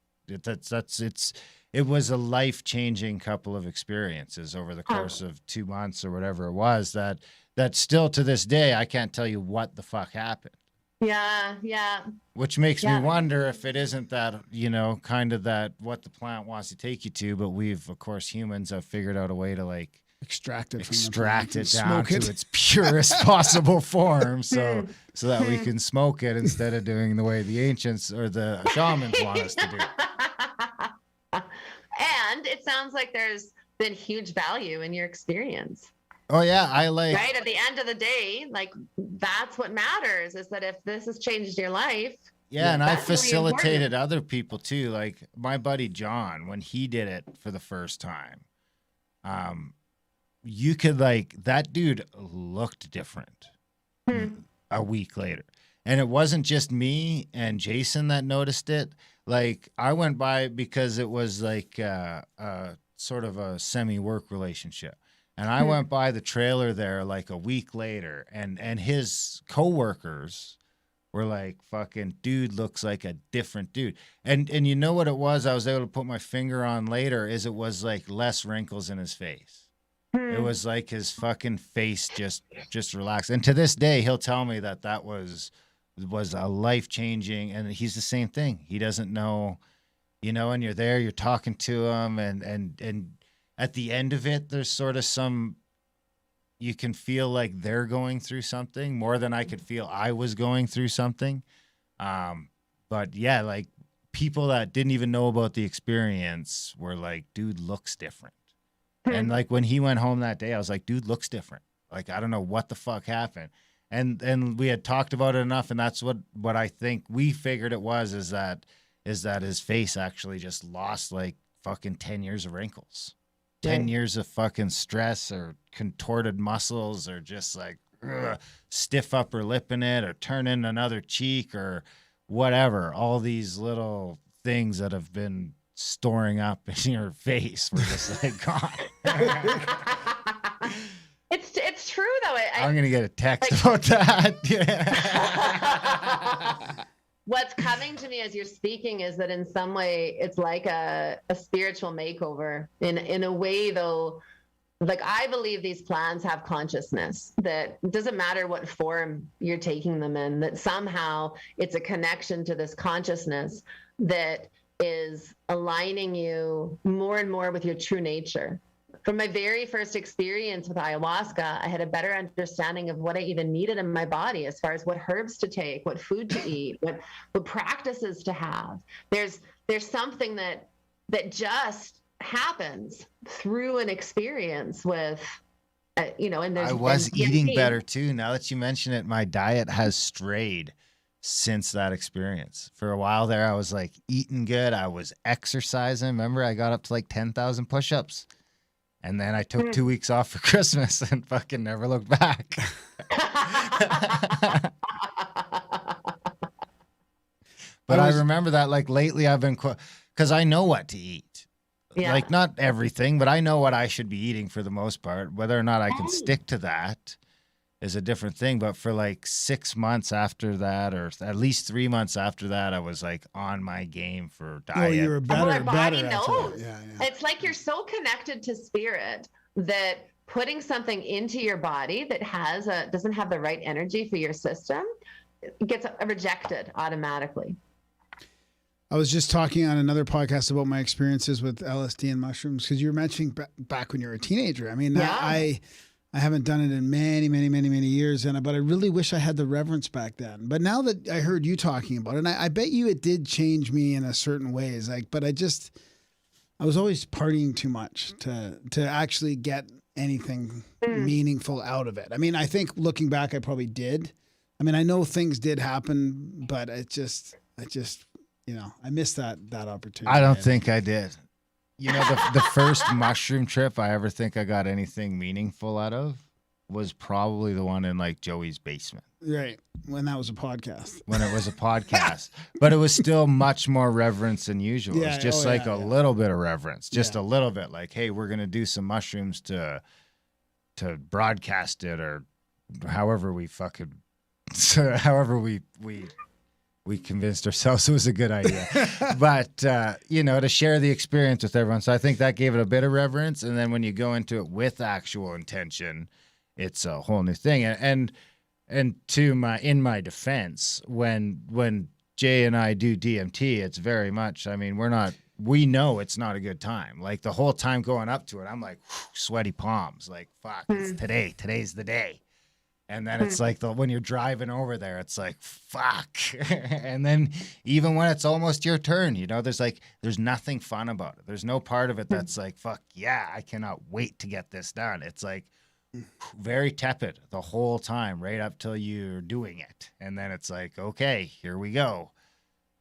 it was a life-changing couple of experiences over the course of 2 months or whatever it was that still to this day I can't tell you what the fuck happened. Yeah. Which makes me wonder if it isn't that, you know, kind of that what the plant wants to take you to, but we've, of course, humans have figured out a way to like Extract it down to its purest possible form so that we can smoke it instead of doing the way the ancients or the shamans want us to do. And it sounds like there's been huge value in your experience. Oh yeah, I like Right? At the end of the day, like that's what matters is that if this has changed your life. Yeah, and I that's really facilitated important. other people too. Like my buddy John, when he did it for the first time, you could like that dude looked different a week later. And it wasn't just me and Jason that noticed it. Like I went by because it was like sort of a semi-work relationship. And I went by the trailer there like a week later and his coworkers were like, fucking dude looks like a different dude. And you know what it was? I was able to put my finger on later is it was like less wrinkles in his face. It was like his fucking face just relaxed. And to this day, he'll tell me that was a life-changing, and he's the same thing. He doesn't know, you know, and you're there, you're talking to him, and at the end of it, there's sort of you can feel like they're going through something more than I could feel I was going through something. But yeah, like people that didn't even know about the experience were like, dude looks different. And like when he went home that day, I was like, dude looks different. Like, I don't know what the fuck happened. And we had talked about it enough. And that's what I think we figured it was, is that his face actually just lost like fucking 10 years of wrinkles, 10 years of fucking stress or contorted muscles or just like stiff upper lip in it or turn in another cheek or whatever. All these little things that have been storing up in your face were just like gone. It's true though. I'm gonna get a text about that. What's coming to me as you're speaking is that in some way it's like a spiritual makeover in a way though. Like I believe these plants have consciousness, that it doesn't matter what form you're taking them in, that somehow it's a connection to this consciousness that is aligning you more and more with your true nature. From my very first experience with ayahuasca, I had a better understanding of what I even needed in my body as far as what herbs to take, what food to eat, what practices to have. There's something that just happens through an experience with, and there's. I was and eating DMT. better too. Now that you mention it, my diet has strayed since that experience. For a while there, I was like eating good. I was exercising. Remember, I got up to like 10,000 push-ups. And then I took 2 weeks off for Christmas and fucking never looked back. But I remember that like lately I've been, because I know what to eat. Yeah. Like not everything, but I know what I should be eating for the most part. Whether or not I can stick to that is a different thing. But for like 6 months after that, or at least 3 months after that, I was like on my game for diet. Oh, you were better. Our body better after knows. that. Yeah. It's like you're so connected to spirit that putting something into your body that doesn't have the right energy for your system gets rejected automatically. I was just talking on another podcast about my experiences with LSD and mushrooms, because you were mentioning back when you were a teenager. I mean, I haven't done it in many, many, many, many years, but I really wish I had the reverence back then. But now that I heard you talking about it, and I bet you it did change me in a certain ways. Like, but I was always partying too much to actually get anything meaningful out of it. I mean, I think looking back, I probably did. I mean, I know things did happen, but I just, I missed that opportunity. I don't think I did. You know, the first mushroom trip I ever think I got anything meaningful out of was probably the one in like Joey's basement. Right. When that was a podcast. When it was a podcast. But it was still much more reverence than usual. Yeah, It's just a little bit of reverence. Just a little bit. Like, hey, we're gonna do some mushrooms to broadcast it, or however we fucking however we convinced ourselves it was a good idea. But to share the experience with everyone. So I think that gave it a bit of reverence. And then when you go into it with actual intention, it's a whole new thing. And in my defense, when Jay and I do DMT, it's very much, I mean, we know it's not a good time. Like the whole time going up to it, I'm like, sweaty palms, like, fuck, it's today's the day. And then it's like when you're driving over there, it's like, fuck. And then even when it's almost your turn, there's nothing fun about it. There's no part of it that's like, fuck yeah, I cannot wait to get this done. It's like, very tepid the whole time, right up till you're doing it. And then it's like, okay, here we go.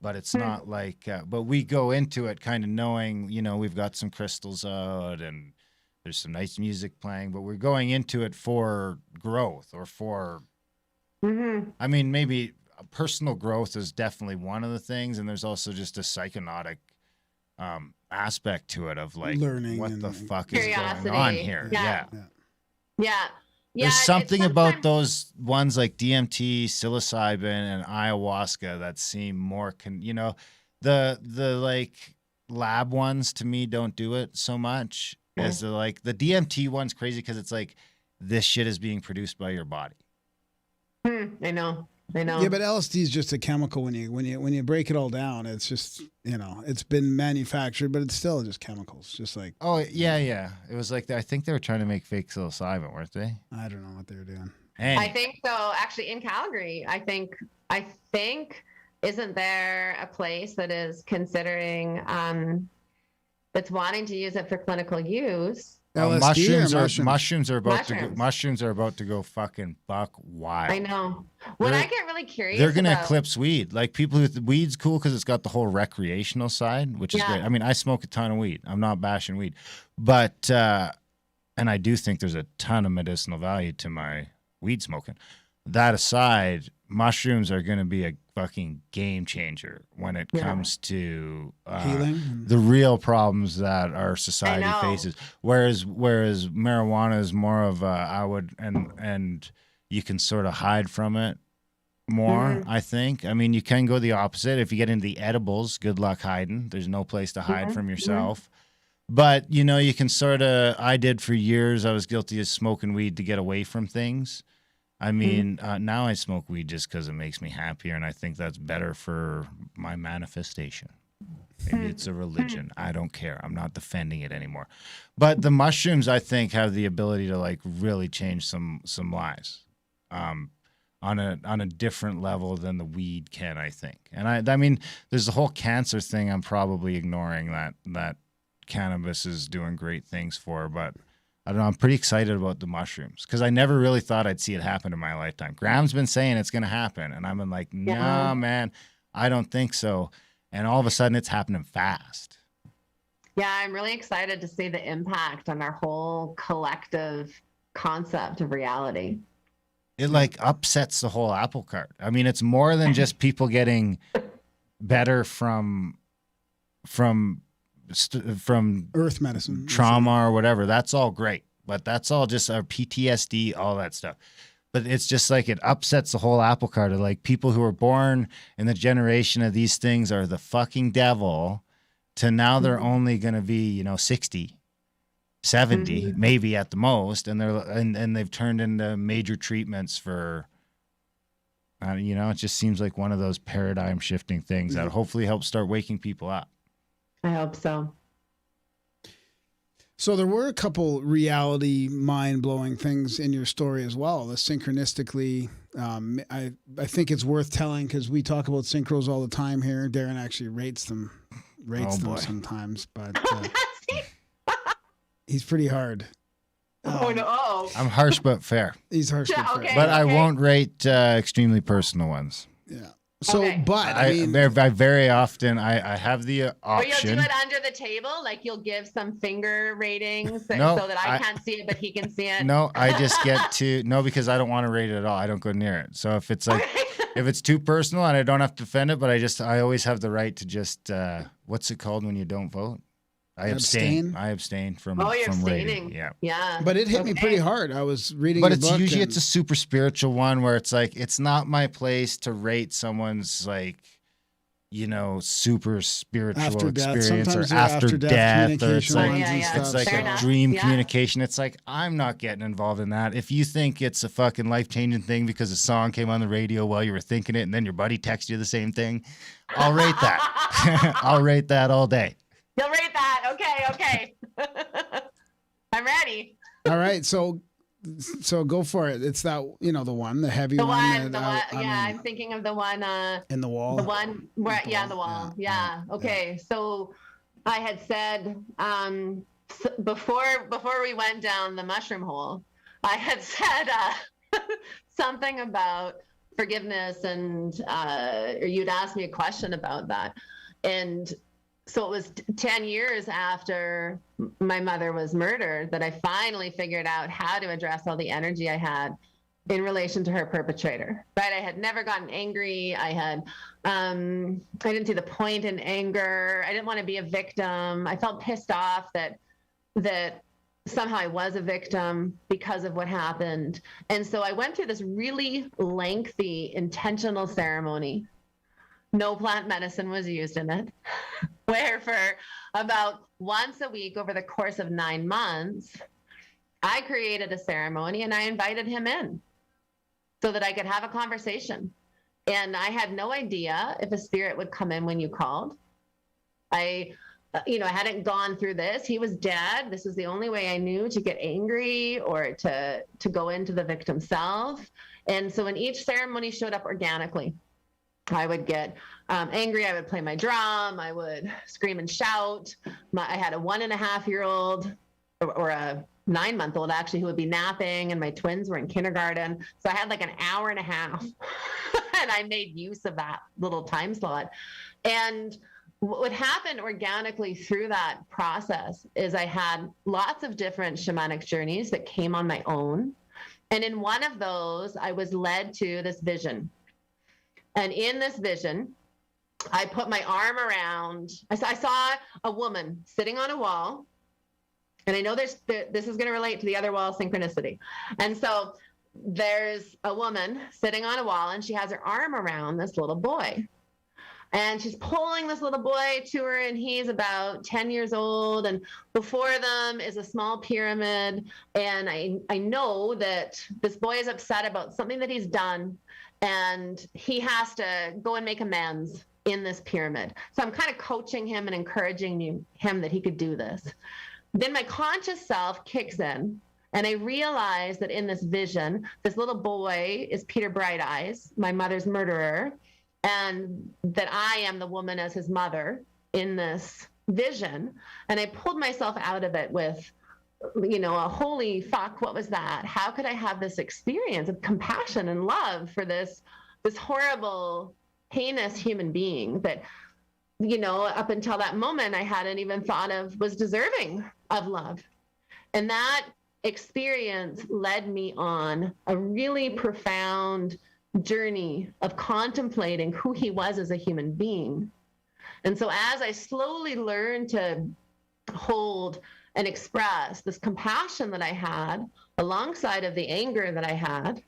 But it's not like, but we go into it kind of knowing, we've got some crystals out and there's some nice music playing, but we're going into it for growth or for, I mean, maybe personal growth is definitely one of the things. And there's also just a psychonautic aspect to it of like, learning what the fuck is curiosity. going on here? Yeah. There's something about those ones like DMT, psilocybin, and ayahuasca that seem more, the like lab ones to me don't do it so much as the DMT one's crazy because it's like this shit is being produced by your body. I know. Yeah, but LSD is just a chemical. When you break it all down, it's just it's been manufactured, but it's still just chemicals. Just like It was like I think they were trying to make fake psilocybin, weren't they? I don't know what they were doing. I think so. Actually, in Calgary, I think isn't there a place that is considering that's wanting to use it for clinical use? Mushrooms are about to go fucking buck wild. I know. What I get really curious they're going to eclipse weed. Like people with weed's cool because it's got the whole recreational side, which is great. I mean, I smoke a ton of weed. I'm not bashing weed, but and I do think there's a ton of medicinal value to my weed smoking. That aside, mushrooms are going to be a fucking game changer when it comes to healing, the real problems that our society faces. Whereas marijuana is more of and you can sort of hide from it more. I think. I mean, you can go the opposite. If you get into the edibles, good luck hiding. There's no place to hide from yourself. But you can sort of. I did for years. I was guilty of smoking weed to get away from things. I mean, now I smoke weed just because it makes me happier, and I think that's better for my manifestation. Maybe it's a religion. I don't care. I'm not defending it anymore. But the mushrooms, I think, have the ability to like really change some lives on a different level than the weed can, I think. And I mean, there's the whole cancer thing I'm probably ignoring that cannabis is doing great things for, but I don't know. I'm pretty excited about the mushrooms because I never really thought I'd see it happen in my lifetime. Graham's been saying it's going to happen, and I've been like, no, man, I don't think so. And all of a sudden, it's happening fast. Yeah, I'm really excited to see the impact on our whole collective concept of reality. It like upsets the whole apple cart. I mean, it's more than just people getting better from earth medicine, trauma or whatever. That's all great, but that's all just our PTSD, all that stuff. But it's just like it upsets the whole apple cart of like people who were born in the generation of these things are the fucking devil to now they're only going to be, 60, 70, maybe at the most. And they've turned into major treatments for, it just seems like one of those paradigm shifting things that hopefully help start waking people up. I hope so. So there were a couple reality mind-blowing things in your story as well. The synchronistically, I think it's worth telling because we talk about synchros all the time here. Darren actually rates them sometimes, but he's pretty hard. Oh no! Oh, I'm harsh but fair. He's harsh, Yeah, but fair. okay. But I won't rate extremely personal ones. Yeah. So, Okay. but I mean, I very often I have the or you'll option. do it under the table, like you'll give some finger ratings No, so that I can't see it, but he can see it. No, I just get to because I don't want to rate it at all. I don't go near it. So if it's like if it's too personal and I don't have to defend it, but I always have the right to just what's it called when you don't vote? I abstain. I abstain from. Oh, you're from abstaining. rating. Yeah. Yeah. but it hit me pretty hard. I was reading, But your it's book usually and- it's a super spiritual one where it's like it's not my place to rate someone's like super spiritual After death. experience Sometimes or they're after after-death death or it's communication like ones and Yeah, stuff. it's like Fair a enough. dream Yeah. communication. It's like I'm not getting involved in that. If you think it's a fucking life-changing thing because a song came on the radio while you were thinking it and then your buddy texted you the same thing, I'll rate that. I'll rate that all day. You'll rate that. Okay. I'm ready. All right, so go for it. It's that the heavy The one. one. that The one. Yeah, I'm thinking of the one. in the wall. The one where, The the wall. wall. Yeah. Yeah. Okay. So I had said before we went down the mushroom hole, I had said something about forgiveness, and or you'd asked me a question about that, and so it was 10 years after my mother was murdered that I finally figured out how to address all the energy I had in relation to her perpetrator, right? I had never gotten angry. I didn't see the point in anger. I didn't want to be a victim. I felt pissed off that somehow I was a victim because of what happened. And so I went through this really lengthy, intentional ceremony. No plant medicine was used in it, where for about once a week over the course of 9 months, I created a ceremony and I invited him in so that I could have a conversation. And I had no idea if a spirit would come in when you called. I hadn't gone through this. He was dead. This was the only way I knew to get angry or to go into the victim self. And so when each ceremony showed up organically, I would get angry. I would play my drum. I would scream and shout. I had a 1.5-year-old or a 9-month-old actually who would be napping, and my twins were in kindergarten. So I had like an hour and a half and I made use of that little time slot. And what happened organically through that process is I had lots of different shamanic journeys that came on my own. And in one of those, I was led to this vision. And in this vision, I put my arm around, I saw a woman sitting on a wall. And I know this is going to relate to the other wall synchronicity. And so there's a woman sitting on a wall and she has her arm around this little boy. And she's pulling this little boy to her, and he's about 10 years old. And before them is a small pyramid. And I know that this boy is upset about something that he's done, and he has to go and make amends in this pyramid. So I'm kind of coaching him and encouraging him that he could do this. Then my conscious self kicks in, and I realize that in this vision, this little boy is Peter Bright Eyes, my mother's murderer, and that I am the woman as his mother in this vision. And I pulled myself out of it with, a holy fuck, what was that? How could I have this experience of compassion and love for this horrible, heinous human being that, up until that moment, I hadn't even thought of was deserving of love. And that experience led me on a really profound journey of contemplating who he was as a human being. And so as I slowly learned to hold and express this compassion that I had alongside of the anger that I had,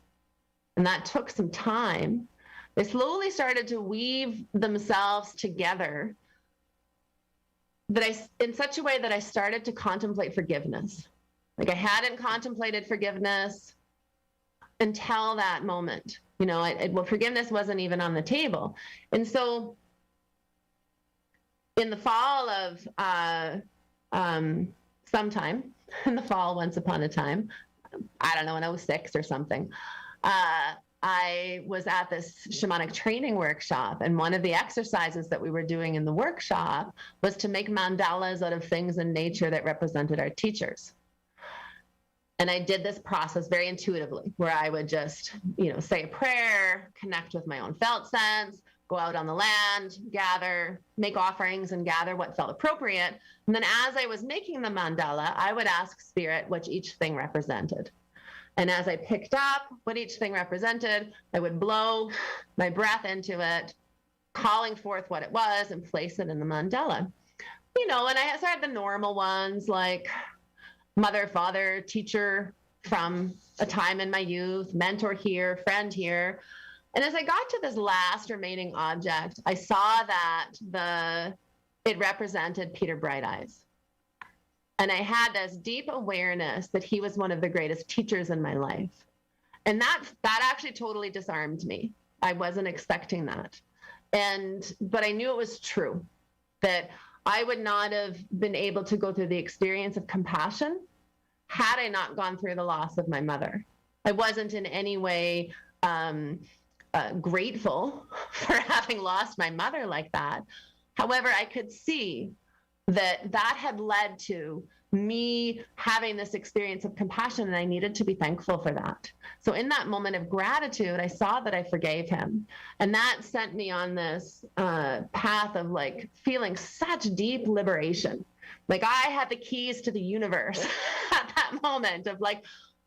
and that took some time, they slowly started to weave themselves together in such a way that I started to contemplate forgiveness. Like I hadn't contemplated forgiveness until that moment. Forgiveness wasn't even on the table. And so in the fall of sometime in the fall, once upon a time, I don't know, in 2006 or something, I was at this shamanic training workshop, and one of the exercises that we were doing in the workshop was to make mandalas out of things in nature that represented our teachers. And I did this process very intuitively, where I would just, say a prayer, connect with my own felt sense, go out on the land, gather, make offerings and gather what felt appropriate. And then as I was making the mandala, I would ask spirit what each thing represented. And as I picked up what each thing represented, I would blow my breath into it, calling forth what it was and place it in the mandala. And I had the normal ones like mother, father, teacher from a time in my youth, mentor here, friend here. And as I got to this last remaining object, I saw that it represented Peter Bright Eyes. And I had this deep awareness that he was one of the greatest teachers in my life. And that actually totally disarmed me. I wasn't expecting that. But I knew it was true, that I would not have been able to go through the experience of compassion had I not gone through the loss of my mother. I wasn't in any way grateful for having lost my mother like that. However, I could see that had led to me having this experience of compassion, and I needed to be thankful for that. So in that moment of gratitude, I saw that I forgave him. And that sent me on this path of feeling such deep liberation. Like I had the keys to the universe at that moment of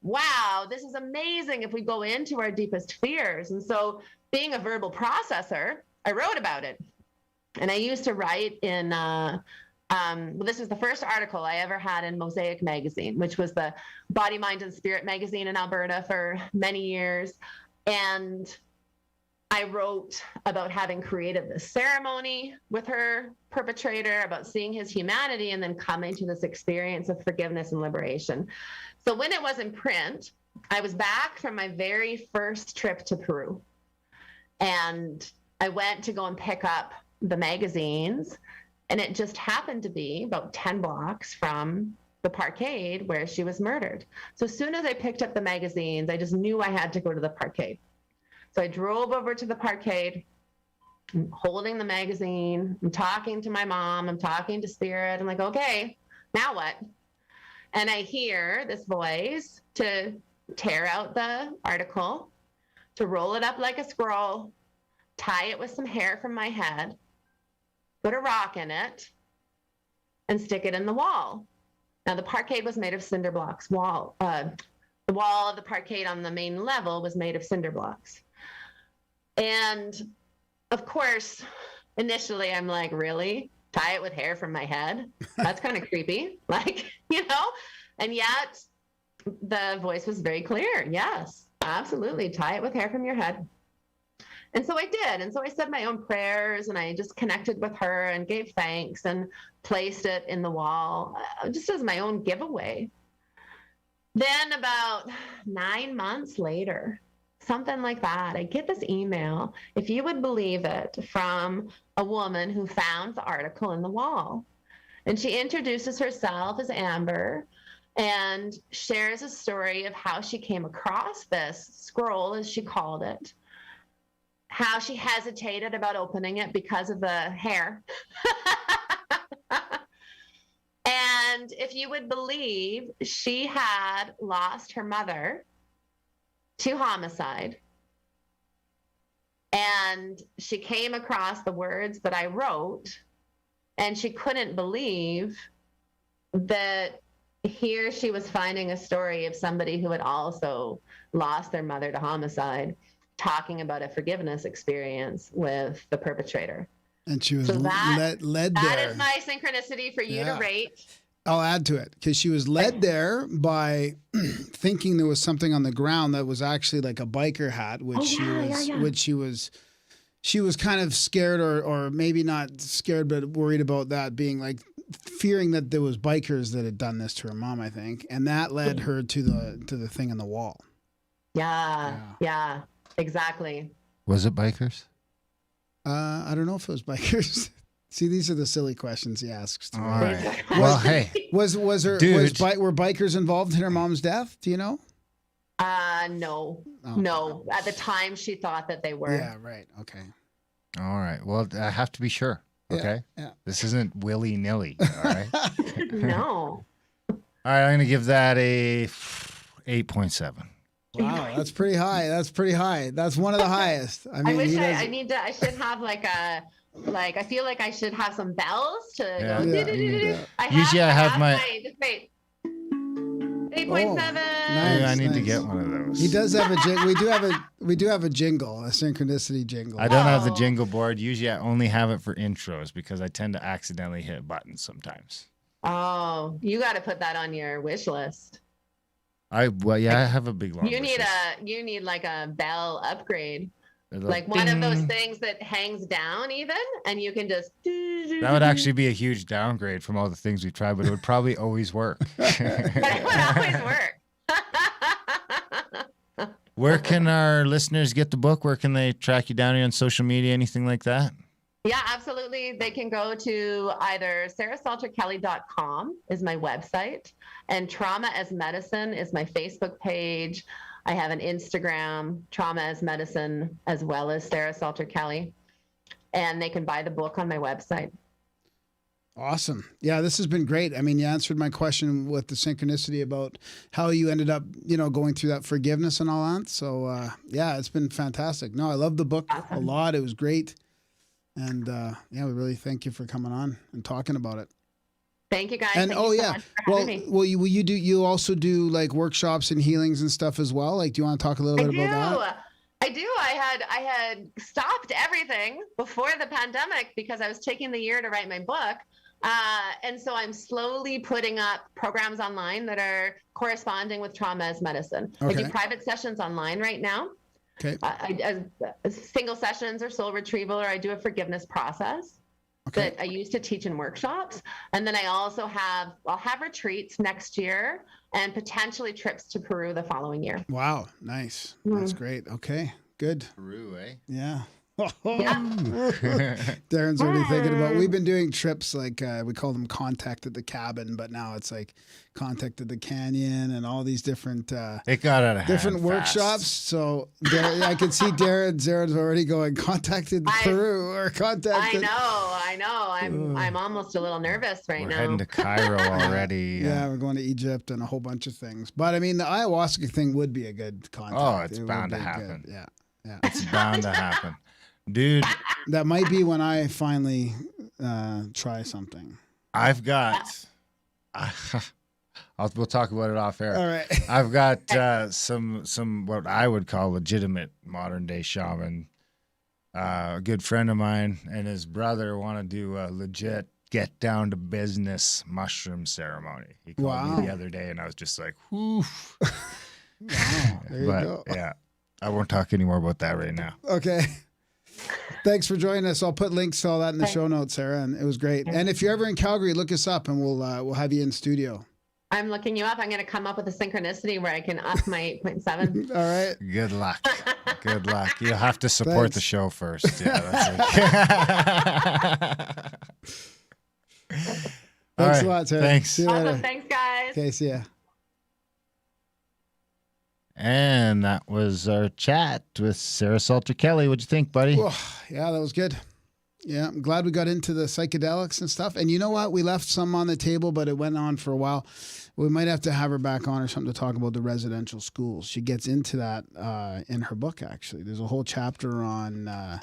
wow, this is amazing if we go into our deepest fears. And so being a verbal processor, I wrote about it. And I used to write in, this was the first article I ever had in Mosaic magazine, which was the body, mind, and spirit magazine in Alberta for many years. And I wrote about having created this ceremony with her perpetrator, about seeing his humanity, and then coming to this experience of forgiveness and liberation. So when it was in print, I was back from my very first trip to Peru. And I went to go and pick up the magazines, and it just happened to be about 10 blocks from the parkade where she was murdered. So as soon as I picked up the magazines, I just knew I had to go to the parkade. So I drove over to the parkade, I'm holding the magazine, I'm talking to my mom, I'm talking to spirit. I'm like, okay, now what? And I hear this voice to tear out the article, to roll it up like a scroll, tie it with some hair from my head, put a rock in it, and stick it in the wall. Now, the parkade was made of cinder blocks. The wall of the parkade on the main level was made of cinder blocks. And of course, initially I'm like, really? Tie it with hair from my head? That's kind of creepy. And yet the voice was very clear. Yes, absolutely. Tie it with hair from your head. And so I did. And so I said my own prayers, and I just connected with her and gave thanks and placed it in the wall just as my own giveaway. Then about 9 months later, something like that, I get this email, if you would believe it, from a woman who found the article in the wall. And she introduces herself as Amber and shares a story of how she came across this scroll, as she called it, how she hesitated about opening it because of the hair. And if you would believe, she had lost her mother to homicide. And she came across the words that I wrote, and she couldn't believe that here she was finding a story of somebody who had also lost their mother to homicide, talking about a forgiveness experience with the perpetrator. And she was led there. That is my synchronicity for you to rate. I'll add to it, because she was led there by thinking there was something on the ground that was actually like a biker hat, which she was kind of scared, or maybe not scared, but worried about that being fearing that there was bikers that had done this to her mom, I think, and that led her to the thing in the wall. Yeah, exactly. Was it bikers? I don't know if it was bikers. See, these are the silly questions he asks. All right. Well, hey, were bikers involved in her mom's death? Do you know? No, Oh. no. At the time, she thought that they were. Yeah, right. Okay. All right. Well, I have to be sure. Okay. Yeah. This isn't willy nilly. All right. No. All right. I'm going to give that a 8.7. Wow, that's pretty high. That's pretty high. That's one of the highest. I mean, I should have I feel like I should have some bells to Yeah. go. Yeah. Usually I have my just wait. 8.7. Nice. I need to nice. get one of those. He does have a we do have a jingle, a synchronicity jingle. I don't have the jingle board. Usually I only have it for intros because I tend to accidentally hit buttons sometimes. Oh, you got to put that on your wish list. I have a big long You wish need like a bell upgrade. list. Like one of those things that hangs down even, and you can just. That would actually be a huge downgrade from all the things we tried, but it would probably always work. But it would always work. Where can our listeners get the book? Where can they track you down on social media, anything like that? Yeah, absolutely. They can go to either sarahsalterkelly.com is my website, and Trauma as Medicine is my Facebook page. I have an Instagram, Trauma as Medicine, as well as Sarah Salter Kelly. And they can buy the book on my website. Awesome. Yeah, this has been great. I mean, you answered my question with the synchronicity about how you ended up, going through that forgiveness and all that. So, yeah, it's been fantastic. No, I love the book a lot. It was great. And, we really thank you for coming on and talking about it. Thank you, guys. And Thank you so much for having me. You also do like workshops and healings and stuff as well? Like, do you want to talk a little bit about that? I do. I had stopped everything before the pandemic because I was taking the year to write my book. And so I'm slowly putting up programs online that are corresponding with Trauma as Medicine. Okay. I do private sessions online right now. Okay. I single sessions or soul retrieval, or I do a forgiveness process that I use to teach in workshops. And then I'll have retreats next year and potentially trips to Peru the following year. Wow. Nice. That's great. Okay. Good. Peru, eh? Yeah. Yeah. Darren's already thinking about. We've been doing trips like we call them Contact at the Cabin, but now it's like Contact at the Canyon and all these different It got out of hand different workshops. fast. So I can see Darren's already going contacted Peru or contacted. I know. I'm almost a little nervous right We're now. heading to Cairo already. Yeah, we're going to Egypt and a whole bunch of things. But I mean, the ayahuasca thing would be a good contact. Oh, it's It would bound to be happen. good. Yeah. It's bound to happen. Dude, That might be when I finally try something. I've got. We'll talk about it off air. All right. I've got some what I would call legitimate modern day shaman. A good friend of mine and his brother want to do a legit get down to business mushroom ceremony. He called me the other day, and I was just like, "Whoo!" Wow. There you go. Yeah, I won't talk anymore about that right now. Okay. Thanks for joining us. I'll put links to all that in the show notes, Sarah, and it was great. And if you're ever in Calgary, look us up, and we'll have you in studio. I'm looking you up. I'm going to come up with a synchronicity where I can up my 8.7. All right. Good luck. Good luck. You'll have to support the show first. Yeah, Thanks a lot, Sarah. Thanks. See you later. Awesome. Thanks, guys. Okay, see ya. And that was our chat with Sarah Salter Kelly. What'd you think, buddy? Oh, yeah, that was good. Yeah, I'm glad we got into the psychedelics and stuff. And you know what? We left some on the table, but it went on for a while. We might have to have her back on or something to talk about the residential schools. She gets into that in her book, actually. There's a whole chapter on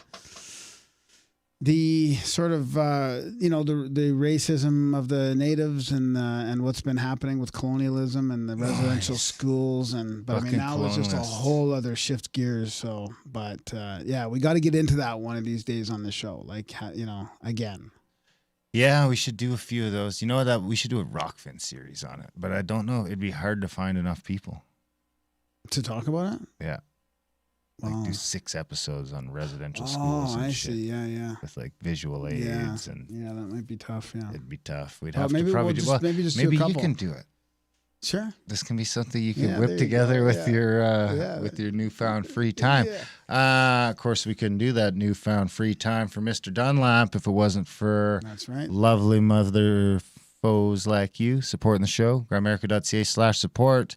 the sort of, the racism of the natives and what's been happening with colonialism and the residential schools. But I mean, now it's just a whole other shift gears. So, but we got to get into that one of these days on the show. Like, again. Yeah, we should do a few of those. You know that we should do a Rockfin series on it, but I don't know. It'd be hard to find enough people to talk about it. Yeah. Like do 6 episodes on residential schools. And shit, see. Yeah. With like visual aids and that might be tough. Yeah, it'd be tough. We'd have maybe to probably we'll do. maybe You can do it. Sure. This can be something you can whip together with your newfound free time. Of course, we couldn't do that newfound free time for Mr. Dunlap if it wasn't for lovely mother foes like you supporting the show. grimerica.ca/support.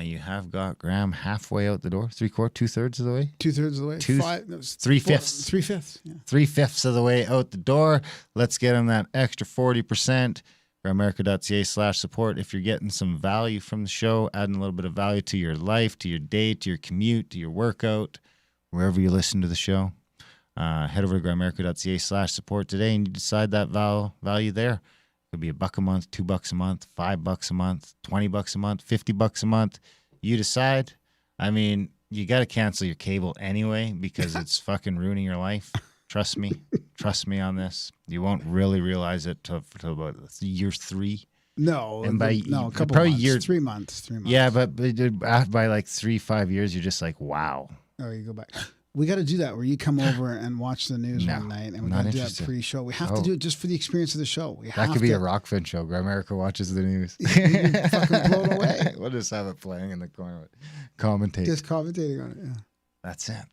You have got Graham halfway out the door, 3/4, 2/3 of the way. 2/3 of the way. 3/5. 3/5. Yeah. 3/5 of the way out the door. Let's get him that extra 40%. grimerica.ca/support. If you're getting some value from the show, adding a little bit of value to your life, to your day, to your commute, to your workout, wherever you listen to the show, head over to grimerica.ca/support today and you decide that value there. It could be $1 a month, $2 a month, $5 a month, $20 a month, $50 a month. You decide. I mean, you got to cancel your cable anyway because it's fucking ruining your life. Trust me. Trust me on this. You won't really realize it till about year 3. No, And by a couple probably months. 3 months. 3 months. Yeah, but by like 3-5 years, you're just like, wow. Oh, you go back. We got to do that where you come over and watch the news one night, and we got to do that pre-show. We have to do it just for the experience of the show. That could be a Rockfin show. Grimerica watches the news. Fucking blown away. We'll just have it playing in the corner, commentating. Just commentating on it. Yeah. That's it.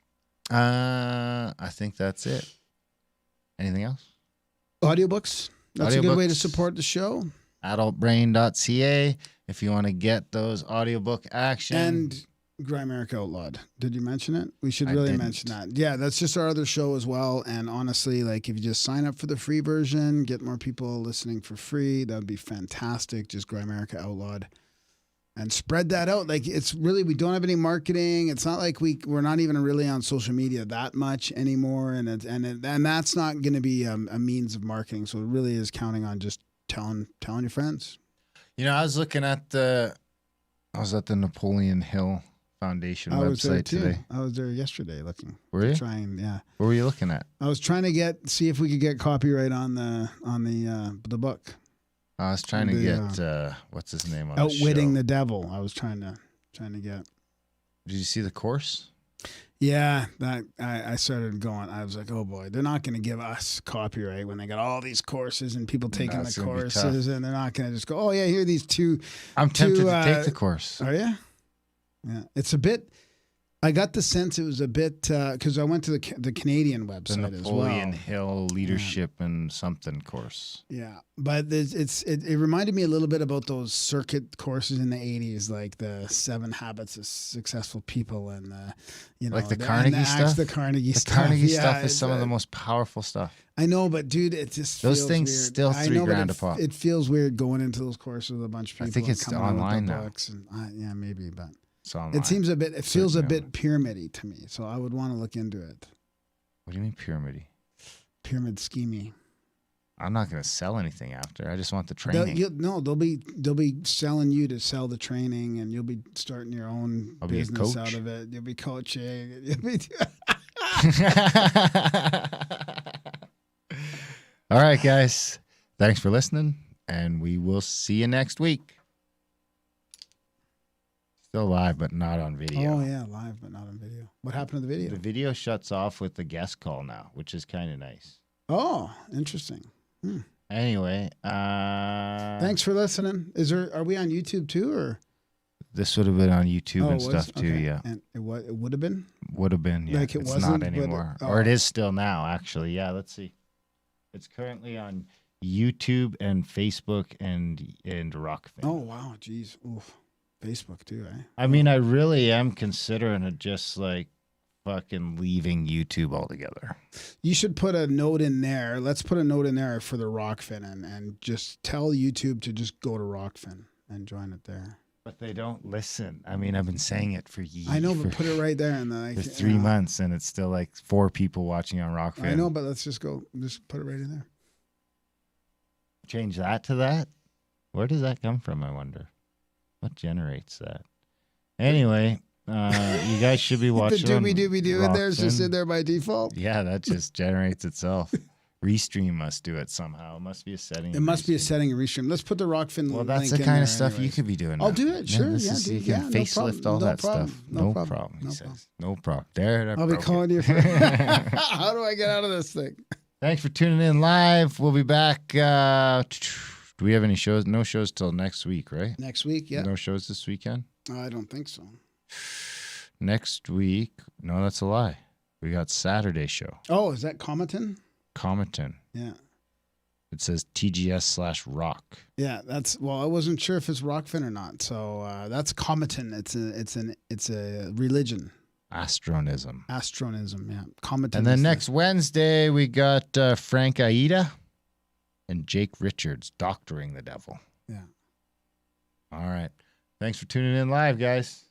I think that's it. Anything else? Audiobooks. That's a good way to support the show. Adultbrain.ca if you want to get those audiobook action. And Grimerica Outlawed. Did you mention it? We should really mention that. Yeah, that's just our other show as well. And honestly, like if you just sign up for the free version, get more people listening for free, that would be fantastic. Just Grimerica Outlawed. And spread that out. Like it's really, we don't have any marketing. It's not like we're not even really on social media that much anymore. And that's not going to be a means of marketing. So it really is counting on just telling your friends. You know, I was at the Napoleon Hill Foundation website today. I was there yesterday looking. Were you? Yeah. What were you looking at? I was trying to see if we could get copyright on the book. I was trying to get what's his name on Outwitting the the Devil. I was trying to get. Did you see the course? Yeah, that I started going. I was like, oh boy, they're not going to give us copyright when they got all these courses and people taking the courses, and they're not going to just go, oh yeah, here are these two. I'm tempted to take the course. Are you? Yeah, it's a bit. I got the sense it was a bit because I went to the Canadian website as well. The Napoleon Hill Leadership and something course. Yeah, but it reminded me a little bit about those circuit courses in the 80s, like the 7 Habits of Successful People and like the Carnegie stuff. The Carnegie stuff. The Carnegie stuff is some of the most powerful stuff. I know, but dude, it just those feels things weird. still $3,000 a pop. It feels weird going into those courses with a bunch of people. I think it's online now. Yeah, maybe, but. It seems it feels a bit pyramidy to me, so I would want to look into it. What do you mean pyramidy? Pyramid scheming. I'm not going to sell anything after. I just want the training. They'll be selling you to sell the training, and you'll be starting your own business out of it. You'll be coaching. All right, guys. Thanks for listening, and we will see you next week. Still live, but not on video. Oh, yeah, live, but not on video. What happened to the video? The video shuts off with the guest call now, which is kind of nice. Oh, interesting. Anyway. Thanks for listening. Are we on YouTube too, or? This would have been on YouTube and stuff too, yeah. And it would have been? Would have been, yeah. Like it it's wasn't, not anymore. Or it is still now, actually. Yeah, let's see. It's currently on YouTube and Facebook and Rockfin. Oh, wow. Jeez. Oof. Facebook too, eh? I mean, I really am considering it just like fucking leaving YouTube altogether. You should put a note in there. Let's put a note in there for the Rockfin and just tell YouTube to just go to Rockfin and join it there. But they don't listen. I mean, I've been saying it for years. I know, but put it right there. And for 3 months, and it's still like 4 people watching on Rockfin. I know, but let's just put it right in there. Change that to that? Where does that come from, I wonder? What generates that? Anyway, you guys should be watching. The doobie-doo in there is just in there by default. Yeah, that just generates itself. Restream must do it somehow. It must be a setting. It must be a setting in Restream. Let's put the Rockfin. Well, that's the kind of stuff you could be doing. I'll do it. Sure. Yeah, you can facelift all that stuff. No problem. He says. No problem. There. I'll be calling you. How do I get out of this thing? Thanks for tuning in live. We'll be back. Do we have any shows? No shows till next week, right? Next week, yeah. No shows this weekend? I don't think so. Next week? No, that's a lie. We got Saturday show. Oh, is that Cometon? Cometon. Yeah. It says TGS/rock. Yeah, I wasn't sure if it's Rockfin or not. So that's Cometon. It's a religion. Astronism, yeah. Cometon. And then next Wednesday we got Frank Aida. and Jake Richards, Doctoring the Devil. Yeah. All right. Thanks for tuning in live, guys.